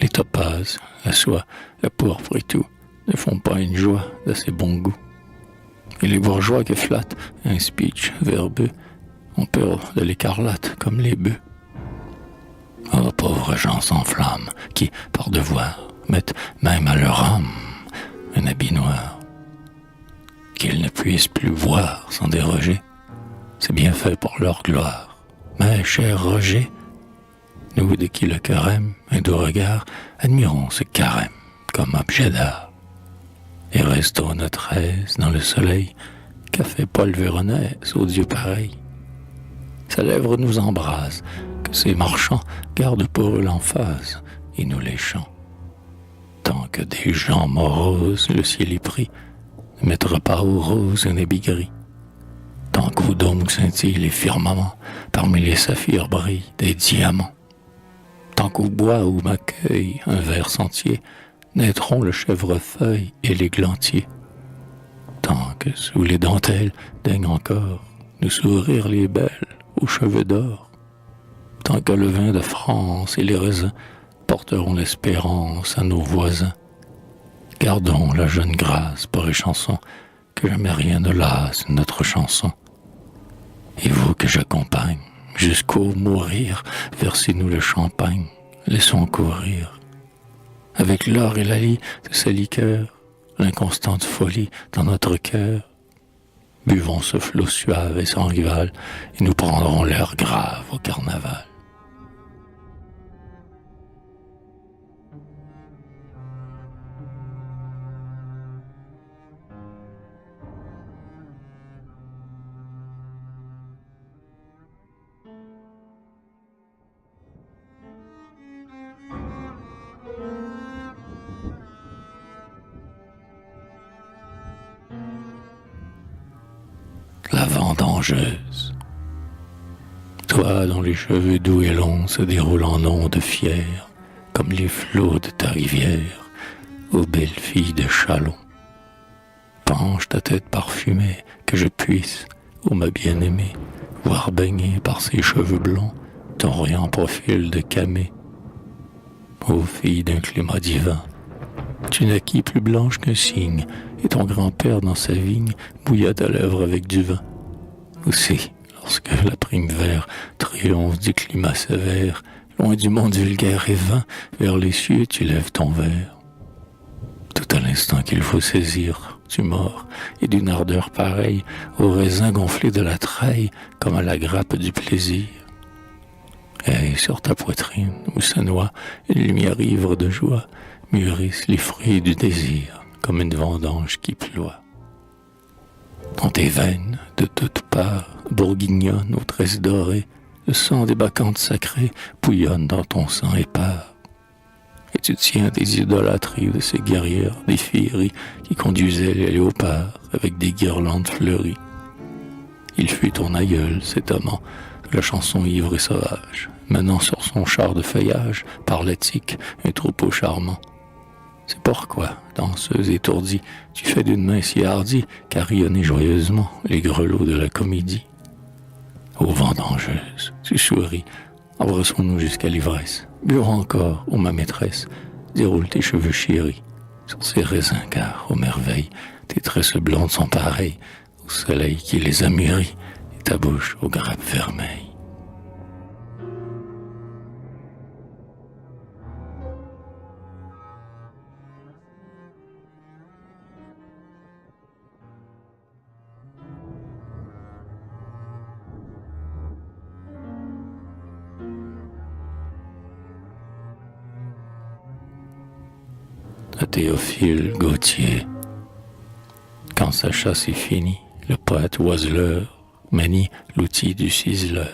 Les topazes, la soie, la pourpre et tout ne font pas une joie d'assez bon goût. Et les bourgeois qui flattent un speech verbeux ont peur de l'écarlate comme les bœufs. Oh, pauvres gens sans flamme qui, par devoir, mettent même à leur âme un habit noir. Qu'ils ne puissent plus voir sans déroger, c'est bien fait pour leur gloire. Mais, cher Roger, nous de qui le cœur aime un doux regard, admirons ce carême comme objet d'art. Et restons notre aise dans le soleil qu'a fait Paul Véronèse aux dieux pareils. Sa lèvre nous embrase, que ces marchands gardent pour eux l'emphase, et nous les chants. Tant que des gens moroses le ciel est pris, ne mettra pas aux roses un habit gris. Tant qu'au dôme scintillent les firmaments, parmi les saphirs brillent des diamants. Tant qu'au bois où m'accueille un vert sentier, naîtront le chèvrefeuille et l'églantier. Tant que sous les dentelles daignent encore nous sourire les belles aux cheveux d'or. Tant que le vin de France et les raisins porteront l'espérance à nos voisins. Gardons la jeune grâce pour les chansons, que jamais rien ne lasse notre chanson. Et vous que j'accompagne, jusqu'au mourir, versez-nous le champagne, laissons courir. Avec l'or et la lie de sa liqueur, l'inconstante folie dans notre cœur. Buvons ce flot suave et sans rival, et nous prendrons l'air grave au carnaval. La vendangeuse. Toi dont les cheveux doux et longs se déroulent en ondes fières, comme les flots de ta rivière, ô belle fille de Châlons. Penche ta tête parfumée, que je puisse, ô ma bien-aimée, voir baigner par ses cheveux blonds ton riant profil de camée. Ô fille d'un climat divin, tu naquis plus blanche qu'un cygne, et ton grand-père dans sa vigne mouilla ta lèvre avec du vin. Aussi, lorsque la prime vert triomphe du climat sévère, loin du monde vulgaire et vain, vers les cieux tu lèves ton verre. Tout à l'instant qu'il faut saisir, tu mords, et d'une ardeur pareille au raisin gonflé de la treille, comme à la grappe du plaisir. Et sur ta poitrine, où se noie une lumière ivre de joie, mûrissent les fruits du désir, comme une vendange qui ploie. Dans tes veines, de toutes parts, bourguignonne aux tresses dorées, le sang des bacchantes sacrées bouillonne dans ton sang épars. Et tu tiens des idolâtries de ces guerrières, des filleries qui conduisaient les léopards avec des guirlandes fleuries. Il fut ton aïeul, cet amant, de la chanson ivre et sauvage, menant sur son char de feuillage, par l'Attique, un troupeau charmant. C'est pourquoi, danseuse étourdie, tu fais d'une main si hardie carillonner joyeusement les grelots de la comédie. Ô vendangeuse, tu souris, embrassons-nous jusqu'à l'ivresse. Buvons encore, ô ma maîtresse, déroule tes cheveux chéris sur ces raisins, car, ô merveille, tes tresses blondes sont pareilles au soleil qui les a mûries, et ta bouche aux grappes vermeilles. À Théophile Gautier. Quand sa chasse est finie, le poète oiseleur manie l'outil du ciseleur.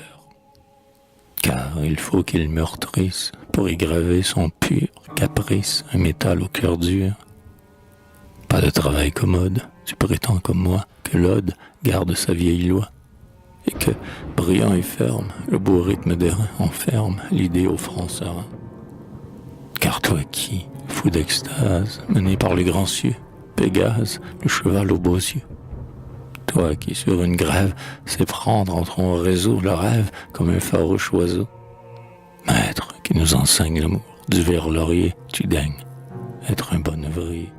Car il faut qu'il meurtrisse pour y graver son pur caprice, un métal au cœur dur. Pas de travail commode, tu prétends comme moi que l'ode garde sa vieille loi, et que, brillant et ferme, le beau rythme des reins enferme l'idée au front serein. Car toi qui, fou d'extase, mené par les grands cieux, Pégase, le cheval aux beaux yeux. Toi qui sur une grève sais prendre en ton réseau le rêve comme un farouche oiseau. Maître qui nous enseigne l'amour, du vert laurier, tu daignes être un bon ouvrier.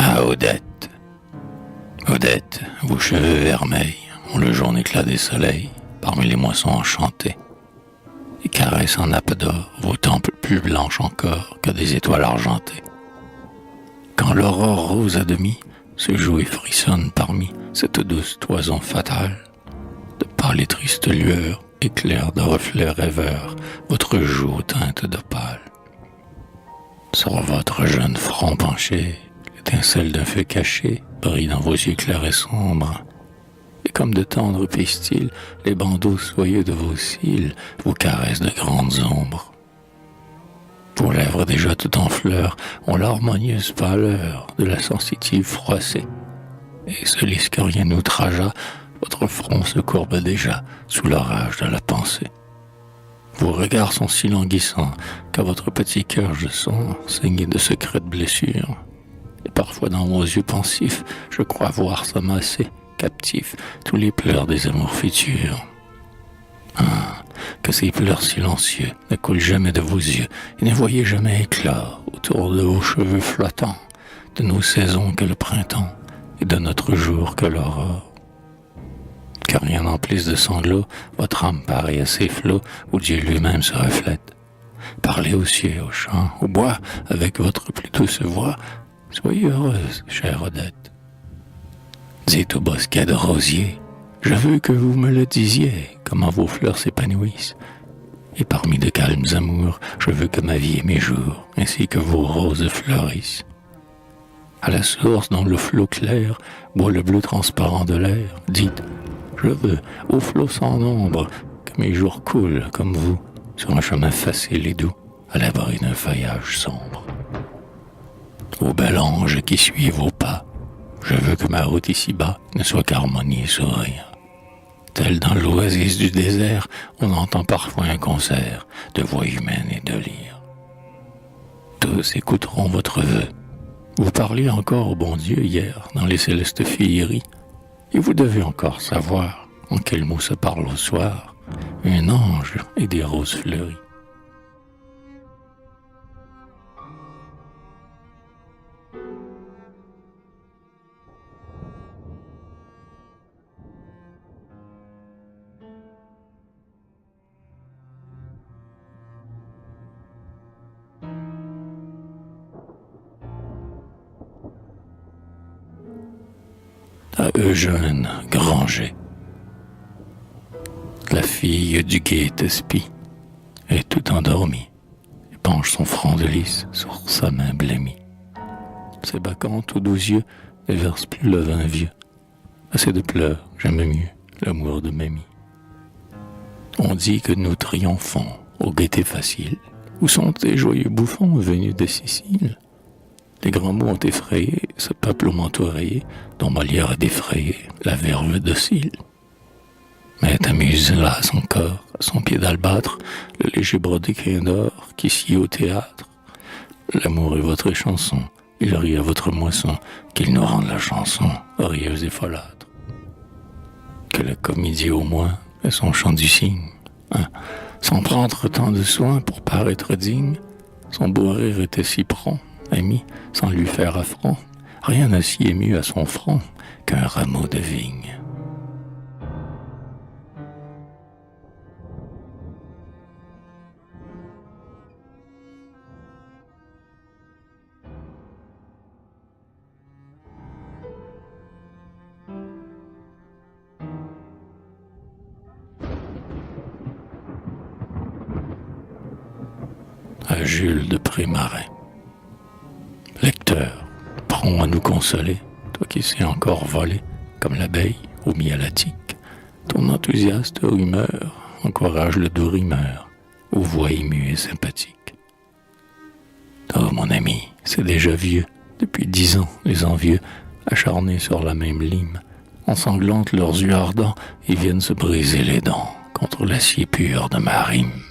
Ah, Odette, Odette, vos cheveux vermeils ont le jaune éclat des soleils parmi les moissons enchantées, et caressent en nappe d'or vos tempes plus blanches encore que des étoiles argentées. Quand l'aurore rose à demi se joue et frissonne parmi cette douce toison fatale, de pâles et tristes lueurs éclairent de reflets rêveurs votre joue aux teintes d'opale. Sur votre jeune front penché, l'étincelle d'un feu caché brille dans vos yeux clairs et sombres, et comme de tendres pistils, les bandeaux soyeux de vos cils vous caressent de grandes ombres. Vos lèvres déjà tout en fleurs ont l'harmonieuse pâleur de la sensitive froissée, et celui que rien n'outragea, votre front se courbe déjà sous l'orage de la pensée. Vos regards sont si languissants qu'à votre petit cœur je sens saigner de secrètes blessures. Et parfois dans vos yeux pensifs, je crois voir s'amasser, captifs, tous les pleurs des amours futurs. Ah, que ces pleurs silencieux ne coulent jamais de vos yeux et ne voyez jamais éclore autour de vos cheveux flottants de nos saisons que le printemps et de notre jour que l'aurore. Que rien n'emplisse de sanglots votre âme pareille à ces flots où Dieu lui-même se reflète. Parlez aux cieux, aux champs, au bois, avec votre plus douce voix. Soyez heureuse, chère Odette. Dites au bosquet de rosiers, je veux que vous me le disiez, comment vos fleurs s'épanouissent. Et parmi de calmes amours, je veux que ma vie et mes jours, ainsi que vos roses fleurissent. À la source dont le flot clair boit le bleu transparent de l'air, dites, je veux, au flot sans nombre, que mes jours coulent comme vous, sur un chemin facile et doux, à l'abri d'un feuillage sombre. Ô bel ange qui suit vos pas, je veux que ma route ici-bas ne soit qu'harmonie et sourire. Tel dans l'oasis du désert, on entend parfois un concert de voix humaines et de lyres. Tous écouteront votre vœu. Vous parliez encore au bon Dieu hier dans les célestes féeries, et vous devez encore savoir en quels mots se parle au soir un ange et des roses fleuries. À Eugène Granger. La fille du gai Thespie est tout endormie et penche son front de lys sur sa main blêmie. Ses bacchantes aux doux yeux ne versent plus le vin vieux. Assez de pleurs, j'aime mieux l'amour de mamie. On dit que nous triomphons aux gaietés faciles. Où sont tes joyeux bouffons venus de Sicile? Les grands mots ont effrayé ce peuple au manteau rayé, dont Molière a défrayé la verve docile. Mais t'amuse là à son corps, à son pied d'albâtre, le léger brodé crin d'or qui scie au théâtre. L'amour est votre chanson, il rit à votre moisson, qu'il nous rende la chanson rieuse et folâtre. Que la comédie au moins ait son chant du cygne, hein, sans prendre tant de soin pour paraître digne, son beau rire était si prompt, ami, sans lui faire affront, rien n'a si ému à son front qu'un rameau de vigne. À Jules de Prémarin. Lecteur, prompt à nous consoler, toi qui sais encore voler, comme l'abeille au mialatique, ton enthousiaste humeur encourage le doux rimeur, aux voix émues et sympathiques. Oh mon ami, c'est déjà vieux, depuis 10 ans, les envieux, acharnés sur la même lime, ensanglantent leurs yeux ardents et viennent se briser les dents contre l'acier pur de ma rime.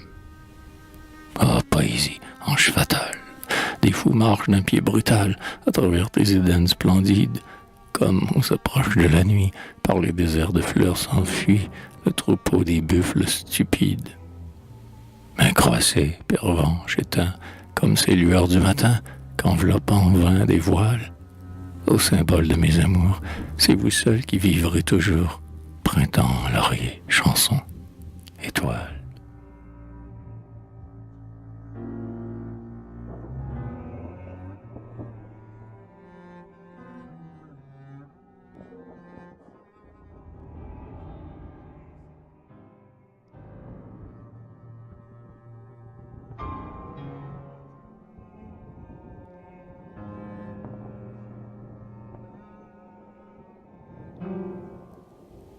Oh poésie, ange fatale, des fous marchent d'un pied brutal à travers tes Édens splendides, comme on s'approche de la nuit, par les déserts de fleurs s'enfuit le troupeau des buffles stupides. Main croisée, pervenche, éteint, comme ces lueurs du matin, qu'enveloppant en vain des voiles. Ô symbole de mes amours, c'est vous seul qui vivrez toujours, printemps, laurier, chanson, étoile.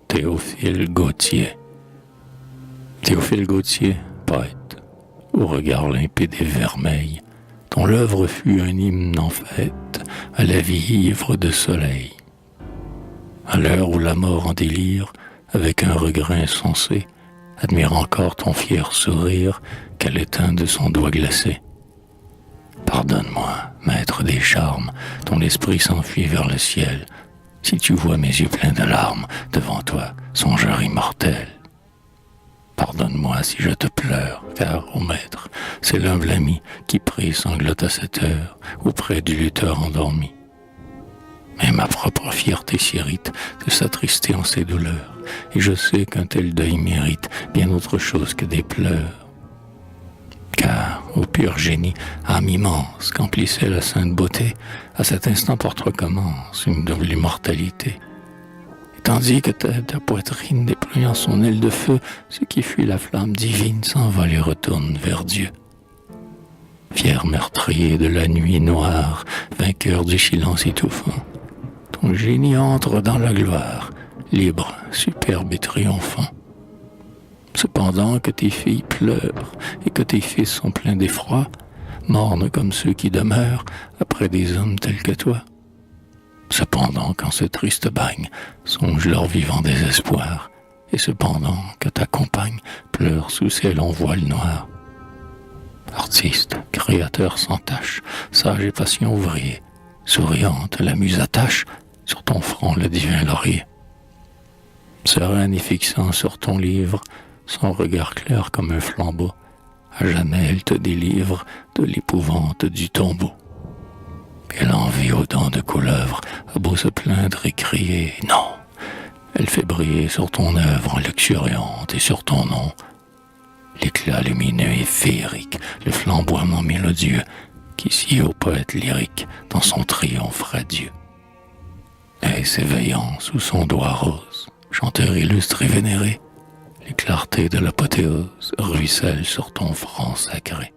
Théophile Gautier. Théophile Gautier, poète, au regard limpide et vermeil, dont l'œuvre fut un hymne en fête à la vie ivre de soleil. À l'heure où la mort en délire, avec un regret insensé, admire encore ton fier sourire qu'elle éteint de son doigt glacé. Pardonne-moi, maître des charmes, ton esprit s'enfuit vers le ciel, si tu vois mes yeux pleins de larmes devant toi, songeur immortel. Pardonne-moi si je te pleure, car, ô maître, c'est l'humble ami qui prie sanglote à cette heure, auprès du lutteur endormi. Mais ma propre fierté s'irrite de s'attrister en ces douleurs, et je sais qu'un tel deuil mérite bien autre chose que des pleurs. Car, ô pur génie, âme immense qu'emplissait la sainte beauté, à cet instant pour toi commence une double immortalité. Et tandis que ta poitrine déployant son aile de feu, ce qui fuit la flamme divine s'envole et retourne vers Dieu. Fier meurtrier de la nuit noire, vainqueur du silence étouffant, ton génie entre dans la gloire, libre, superbe et triomphant. Cependant que tes filles pleurent et que tes fils sont pleins d'effroi, mornes comme ceux qui demeurent après des hommes tels que toi. Cependant qu'en ce triste bagne songe leur vivant désespoir, et cependant que ta compagne pleure sous ses longs voiles noirs. Artiste, créateur sans tache, sage et patient ouvrier, souriante la muse attache sur ton front le divin laurier. Sereine et fixant sur ton livre, son regard clair comme un flambeau, à jamais elle te délivre de l'épouvante du tombeau. Et l'envie aux dents de couleuvre a beau se plaindre et crier, non, elle fait briller sur ton œuvre luxuriante et sur ton nom l'éclat lumineux et féerique, le flamboiement mélodieux qui sied au poète lyrique dans son triomphe radieux. Et s'éveillant sous son doigt rose, chanteur illustre et vénéré, les clartés de l'apothéose ruissellent sur ton front sacré.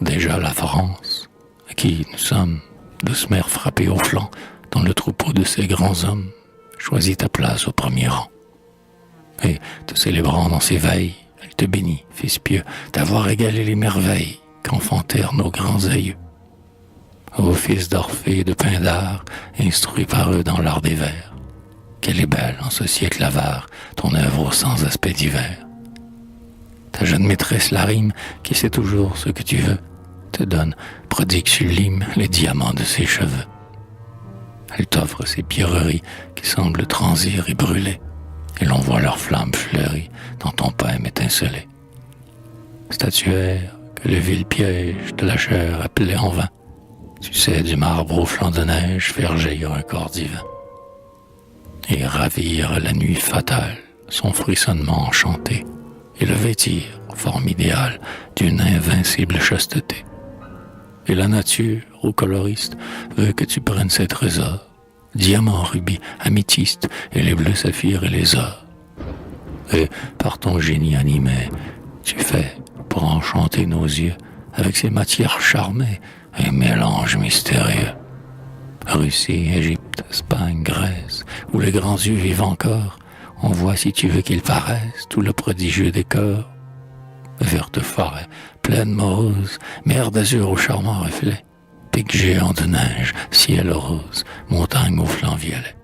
Déjà la France, à qui nous sommes, douce mère frappée au flanc, dans le troupeau de ces grands hommes, choisit ta place au premier rang. Et, te célébrant dans ses veilles, elle te bénit, fils pieux, d'avoir égalé les merveilles qu'enfantèrent nos grands aïeux. Ô fils d'Orphée et de Pindare, instruit par eux dans l'art des vers, qu'elle est belle en ce siècle avare, ton œuvre sans aspect divers. Ta jeune maîtresse la rime, qui sait toujours ce que tu veux, te donne, prodigue sublime, les diamants de ses cheveux. Elle t'offre ses pierreries qui semblent transir et brûler, et l'on voit leurs flammes fleuries dans ton pême étinceler. Statuaire que le vil piège de la chair appelait en vain, tu sais du marbre au flanc de neige faire jaillir un corps divin, et ravir la nuit fatale, son frissonnement enchanté, et le vêtir, forme idéale, d'une invincible chasteté. Et la nature, ô coloriste, veut que tu prennes ces trésors, diamants, rubis, améthystes, et les bleus saphirs et les ors. Et par ton génie animé, tu fais, pour enchanter nos yeux, avec ces matières charmées, un mélange mystérieux. Russie, Égypte, Espagne, Grèce, où les grands yeux vivent encore, on voit si tu veux qu'ils paraissent tout le prodigieux décor. Verte forêt, plaine morose, mer d'azur aux charmants reflets, pics géants de neige, ciel rose, montagne aux flancs violets.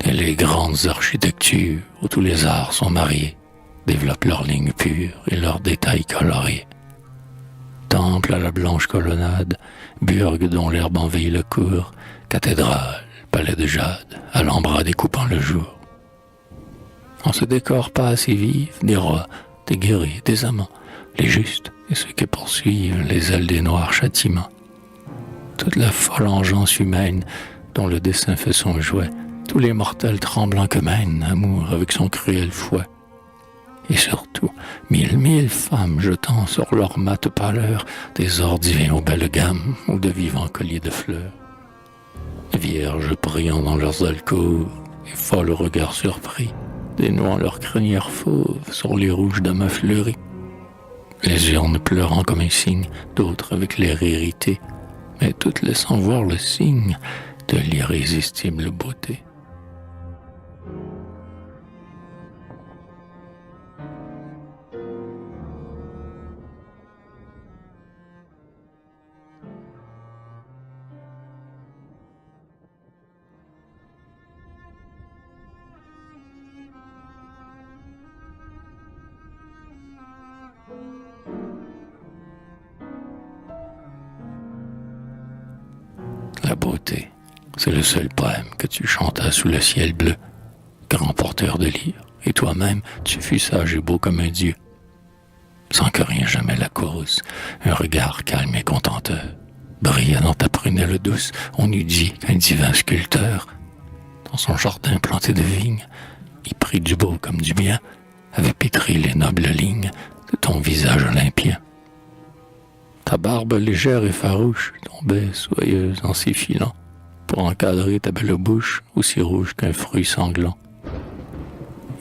Et les grandes architectures où tous les arts sont mariés développent leurs lignes pures et leurs détails coloriés. Temple à la blanche colonnade, burg dont l'herbe envahit le cours, cathédrale, palais de jade, alhambra découpant le jour. En ce décor pas assez vif, des rois, des guerriers, des amants, les justes et ceux qui poursuivent les ailes des noirs châtiments. Toute la folle engeance humaine dont le destin fait son jouet, tous les mortels tremblants que mène amour avec son cruel fouet. Et surtout, mille femmes jetant sur leur mate pâleur des ors divins aux belles gammes ou de vivants colliers de fleurs. Vierges priant dans leurs alcôves et folles regards surpris, dénouant leurs crinières fauves sur les rouges damas fleuries. Les urnes pleurant comme un signe, d'autres avec l'air irrité, mais toutes laissant voir le signe de l'irrésistible beauté. beauté. C'est le seul poème que tu chantas sous le ciel bleu, grand porteur de lyre, et toi-même, tu fus sage et beau comme un dieu. Sans que rien jamais la courrouce, un regard calme et contenteur brillait dans ta prunelle douce. On eût dit qu'un divin sculpteur, dans son jardin planté de vignes, y prit du beau comme du bien, avait pétri les nobles lignes de ton visage olympien. Ta barbe légère et farouche tombait soyeuse en s'effilant pour encadrer ta belle bouche aussi rouge qu'un fruit sanglant.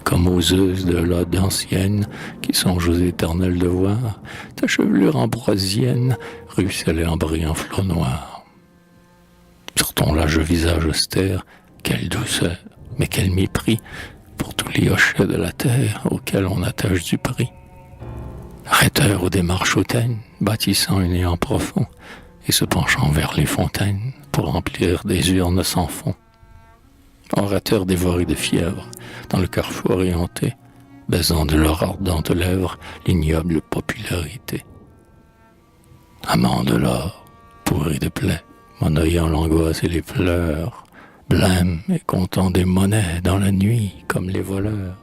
Comme oseuse de l'ode ancienne qui songe aux éternels devoirs, ta chevelure ambroisienne ruisselait en brillant flot noir. Sur ton large visage austère, quelle douceur, mais quel mépris pour tous les hochets de la terre auxquels on attache du prix. Rhéteur aux démarches hautaines, bâtissant un néant profond et se penchant vers les fontaines pour remplir des urnes sans fond. Orateur dévoré de fièvre, dans le carrefour éhonté, baisant de leurs ardentes lèvres l'ignoble popularité. Amant de l'or, pourri de plaies, monnayant l'angoisse et les pleurs, blême et comptant des monnaies dans la nuit comme les voleurs.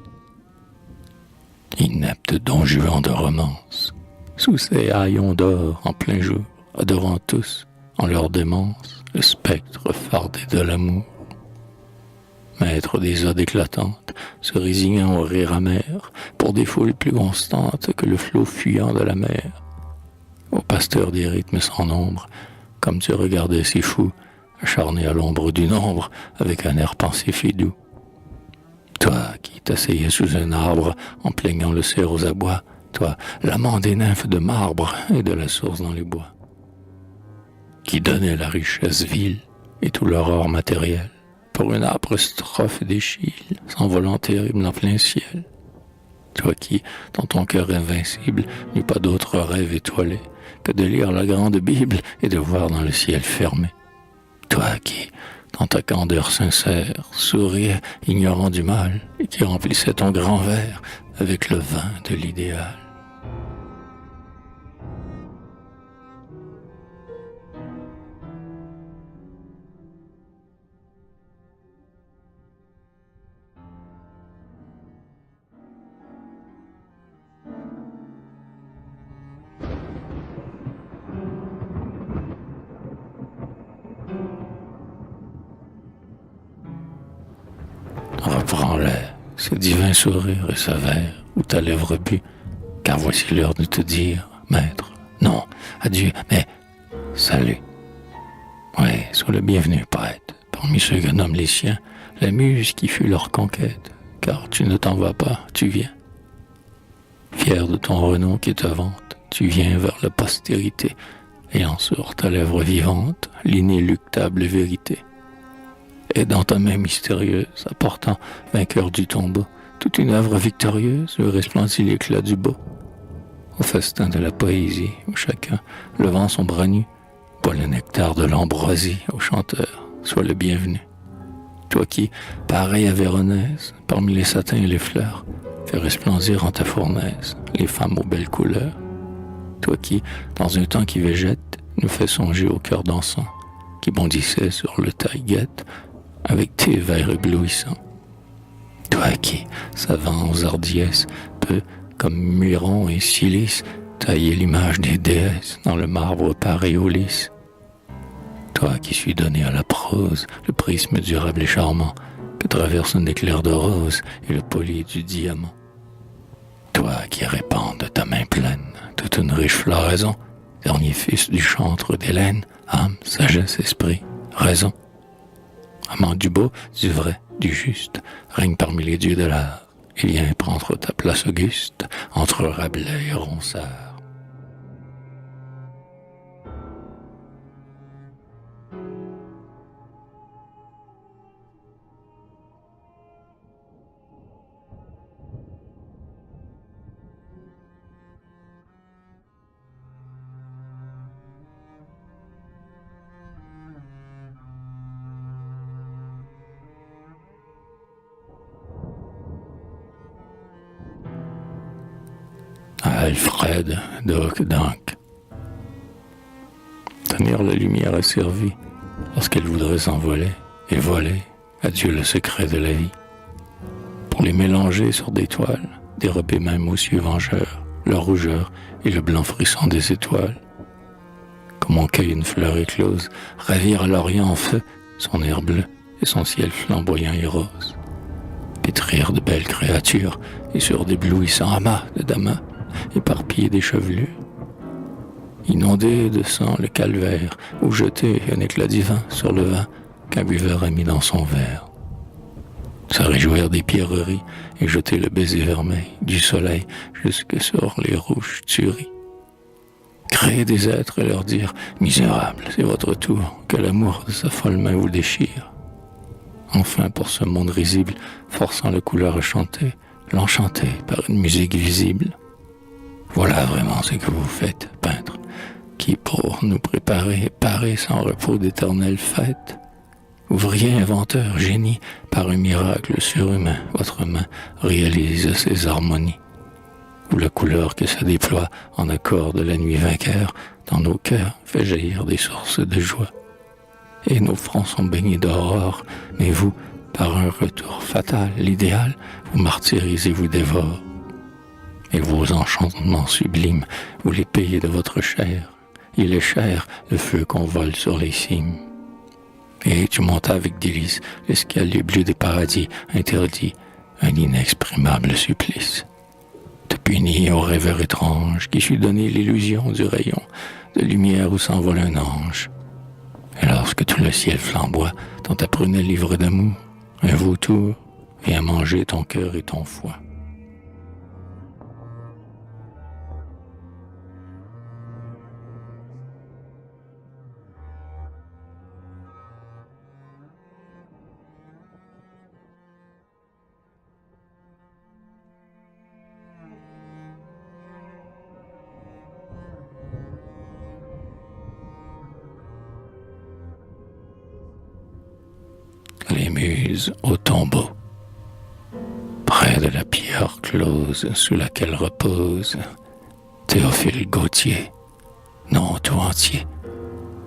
Inepte don Juan de romance, sous ces haillons d'or en plein jour, adorant tous, en leur démence, le spectre fardé de l'amour. Maître des odes éclatantes, se résignant au rire amer, pour des foules plus constantes que le flot fuyant de la mer. Au pasteur des rythmes sans nombre, comme tu regardais ces fous, acharnés à l'ombre du nombre, avec un air pensif et doux. Toi qui t'asseyais sous un arbre, en plaignant le cerf aux abois, toi, l'amant des nymphes de marbre et de la source dans les bois, qui donnait la richesse vile et tout leur or matériel, pour une âpre strophe d'Échille, s'envolant terrible en plein ciel. Toi qui, dans ton cœur invincible, n'eus pas d'autre rêve étoilé que de lire la grande Bible et de voir dans le ciel fermé. Toi qui, dans ta candeur sincère, souriais, ignorant du mal, et qui remplissais ton grand verre avec le vin de l'idéal. Reprends-les, ce divin sourire et ce verre où ta lèvre but, car voici l'heure de te dire, maître, non, adieu, mais salut. Oui, sois le bienvenu, prêtre, parmi ceux que nomment les siens, la muse qui fut leur conquête, car tu ne t'en vas pas, tu viens. Fier de ton renom qui te vante, tu viens vers la postérité, ayant sur ta lèvre vivante l'inéluctable vérité. Et dans ta main mystérieuse, apportant, vainqueur du tombeau, toute une œuvre victorieuse où resplendit l'éclat du beau. Au festin de la poésie, où chacun, levant son bras nu, boit le nectar de l'ambroisie au chanteur, sois le bienvenu. Toi qui, pareil à Véronèse, parmi les satins et les fleurs, fais resplendir en ta fournaise les femmes aux belles couleurs. Toi qui, dans un temps qui végète, nous fais songer au cœur dansant, qui bondissait sur le taille-guette, avec tes vers éblouissants. Toi qui, savant aux hardiesses, peux, comme Muiron et Silice, tailler l'image des déesses dans le marbre pareil au lys. Toi qui suis donné à la prose, le prisme durable et charmant, que traverse un éclair de rose et le poli du diamant. Toi qui répands de ta main pleine toute une riche floraison, dernier fils du chantre d'Hélène, âme, sagesse, esprit, raison. Amant du beau, du vrai, du juste, règne parmi les dieux de l'art, et viens prendre ta place auguste entre Rabelais et Ronsard. Alfred de Hochdank. Tenir la lumière asservie, lorsqu'elle voudrait s'envoler et voler, adieu le secret de la vie. Pour les mélanger sur des toiles, dérober même aux cieux vengeurs, leur rougeur et le blanc frisson des étoiles. Comme on cueille une fleur éclose, ravir à l'orient en feu son air bleu et son ciel flamboyant et rose. Pétrir de belles créatures et sur d'éblouissants amas de damas, éparpiller des chevelures. Inonder de sang le calvaire ou jeter un éclat divin sur le vin qu'un buveur a mis dans son verre. Se réjouir des pierreries et jeter le baiser vermeil du soleil jusque sur les rouges tueries. Créer des êtres et leur dire « Misérable, c'est votre tour, que l'amour de sa folle main vous déchire. » Enfin, pour ce monde risible, forçant le couleur à chanter, l'enchanter par une musique visible. Voilà vraiment ce que vous faites, peintre, qui pour nous préparer et parer sans repos d'éternelles fêtes. Ouvrier, inventeur, génie, par un miracle surhumain, votre main réalise ces harmonies. Où la couleur que se déploie en accord de la nuit vainqueur dans nos cœurs fait jaillir des sources de joie. Et nos fronts sont baignés d'aurore, mais vous, par un retour fatal, l'idéal, vous martyrisez, vous dévore. Et vos enchantements sublimes, vous les payez de votre chair. Il est cher le feu qu'on vole sur les cimes. Et tu montas avec délice l'escalier bleu des paradis interdit, un inexprimable supplice. Te punir au rêveur étrange qui fut donné l'illusion du rayon de lumière où s'envole un ange. Et lorsque tout le ciel flamboie dans ta prunelle livre d'amour, un vautour vient manger ton cœur et ton foie. Les muses au tombeau, près de la pierre close sous laquelle repose Théophile Gautier, non tout entier,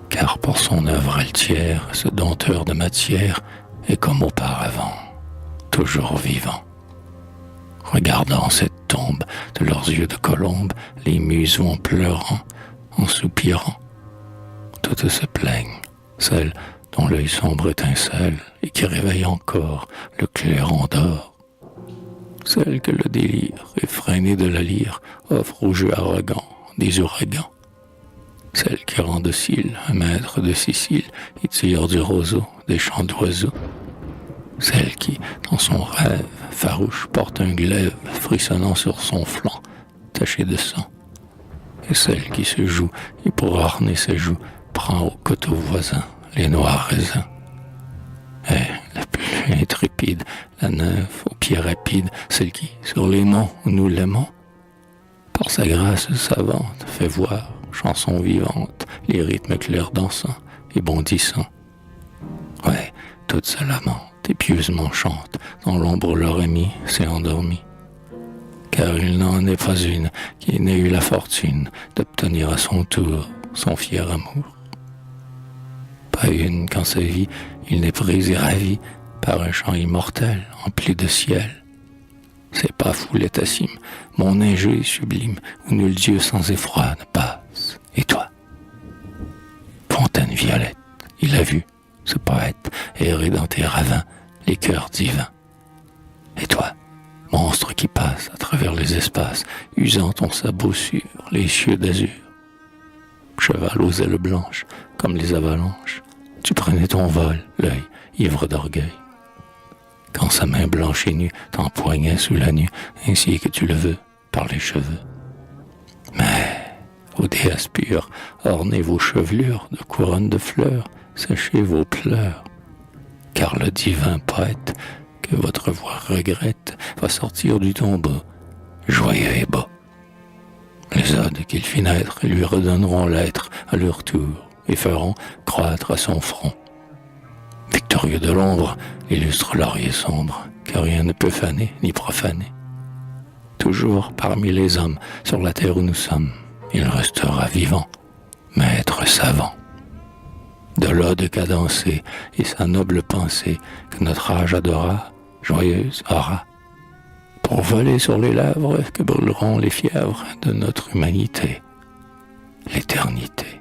car pour son œuvre altière, ce dompteur de matière est comme auparavant, toujours vivant. Regardant cette tombe de leurs yeux de colombe, les muses vont pleurant, en soupirant. Toutes se plaignent, celles dont l'œil sombre étincelle et qui réveille encore le clairon d'or. Celle que le délire, effréné de la lyre, offre aux jeux arrogants des ouragans. Celle qui rend docile un maître de Sicile et tire du roseau des chants d'oiseaux. Celle qui, dans son rêve farouche, porte un glaive frissonnant sur son flanc, taché de sang. Et celle qui se joue et pour orner ses joues, prend au coteau voisin les noirs raisins. Et la plus intrépide, la nymphe aux pieds rapides, celle qui, sur les monts où nous l'aimons, par sa grâce savante, fait voir, chanson vivante, les rythmes clairs dansants et bondissants. Ouais, toutes se lamentent et pieusement chantent, dans l'ombre leur amie s'est endormie. Car il n'en est pas une qui n'ait eu la fortune d'obtenir à son tour son fier amour. Pas une qu'en sa vie il n'est pris et ravi par un chant immortel empli de ciel. C'est pas Fouletassim, mon injeu sublime, où nul dieu sans effroi ne passe. Et toi, fontaine violette, il a vu, ce poète, errer dans tes ravins, les cœurs divins. Et toi, monstre qui passe à travers les espaces, usant ton sabot sur les cieux d'azur. Cheval aux ailes blanches, comme les avalanches, tu prenais ton vol, l'œil ivre d'orgueil. Quand sa main blanche et nue t'empoignait sous la nuit, ainsi que tu le veux, par les cheveux. Mais, ô déesses pures, ornez vos chevelures de couronnes de fleurs, séchez vos pleurs, car le divin poète que votre voix regrette va sortir du tombeau, joyeux et beau. Les odes qu'il fit naître lui redonneront l'être à leur tour et feront croître à son front. Victorieux de l'ombre, illustre laurier sombre, que rien ne peut faner ni profaner. Toujours parmi les hommes, sur la terre où nous sommes, il restera vivant, maître savant. de l'ode cadencée et sa noble pensée que notre âge adora, joyeuse aura, pour voler sur les lèvres que brûleront les fièvres de notre humanité, l'éternité.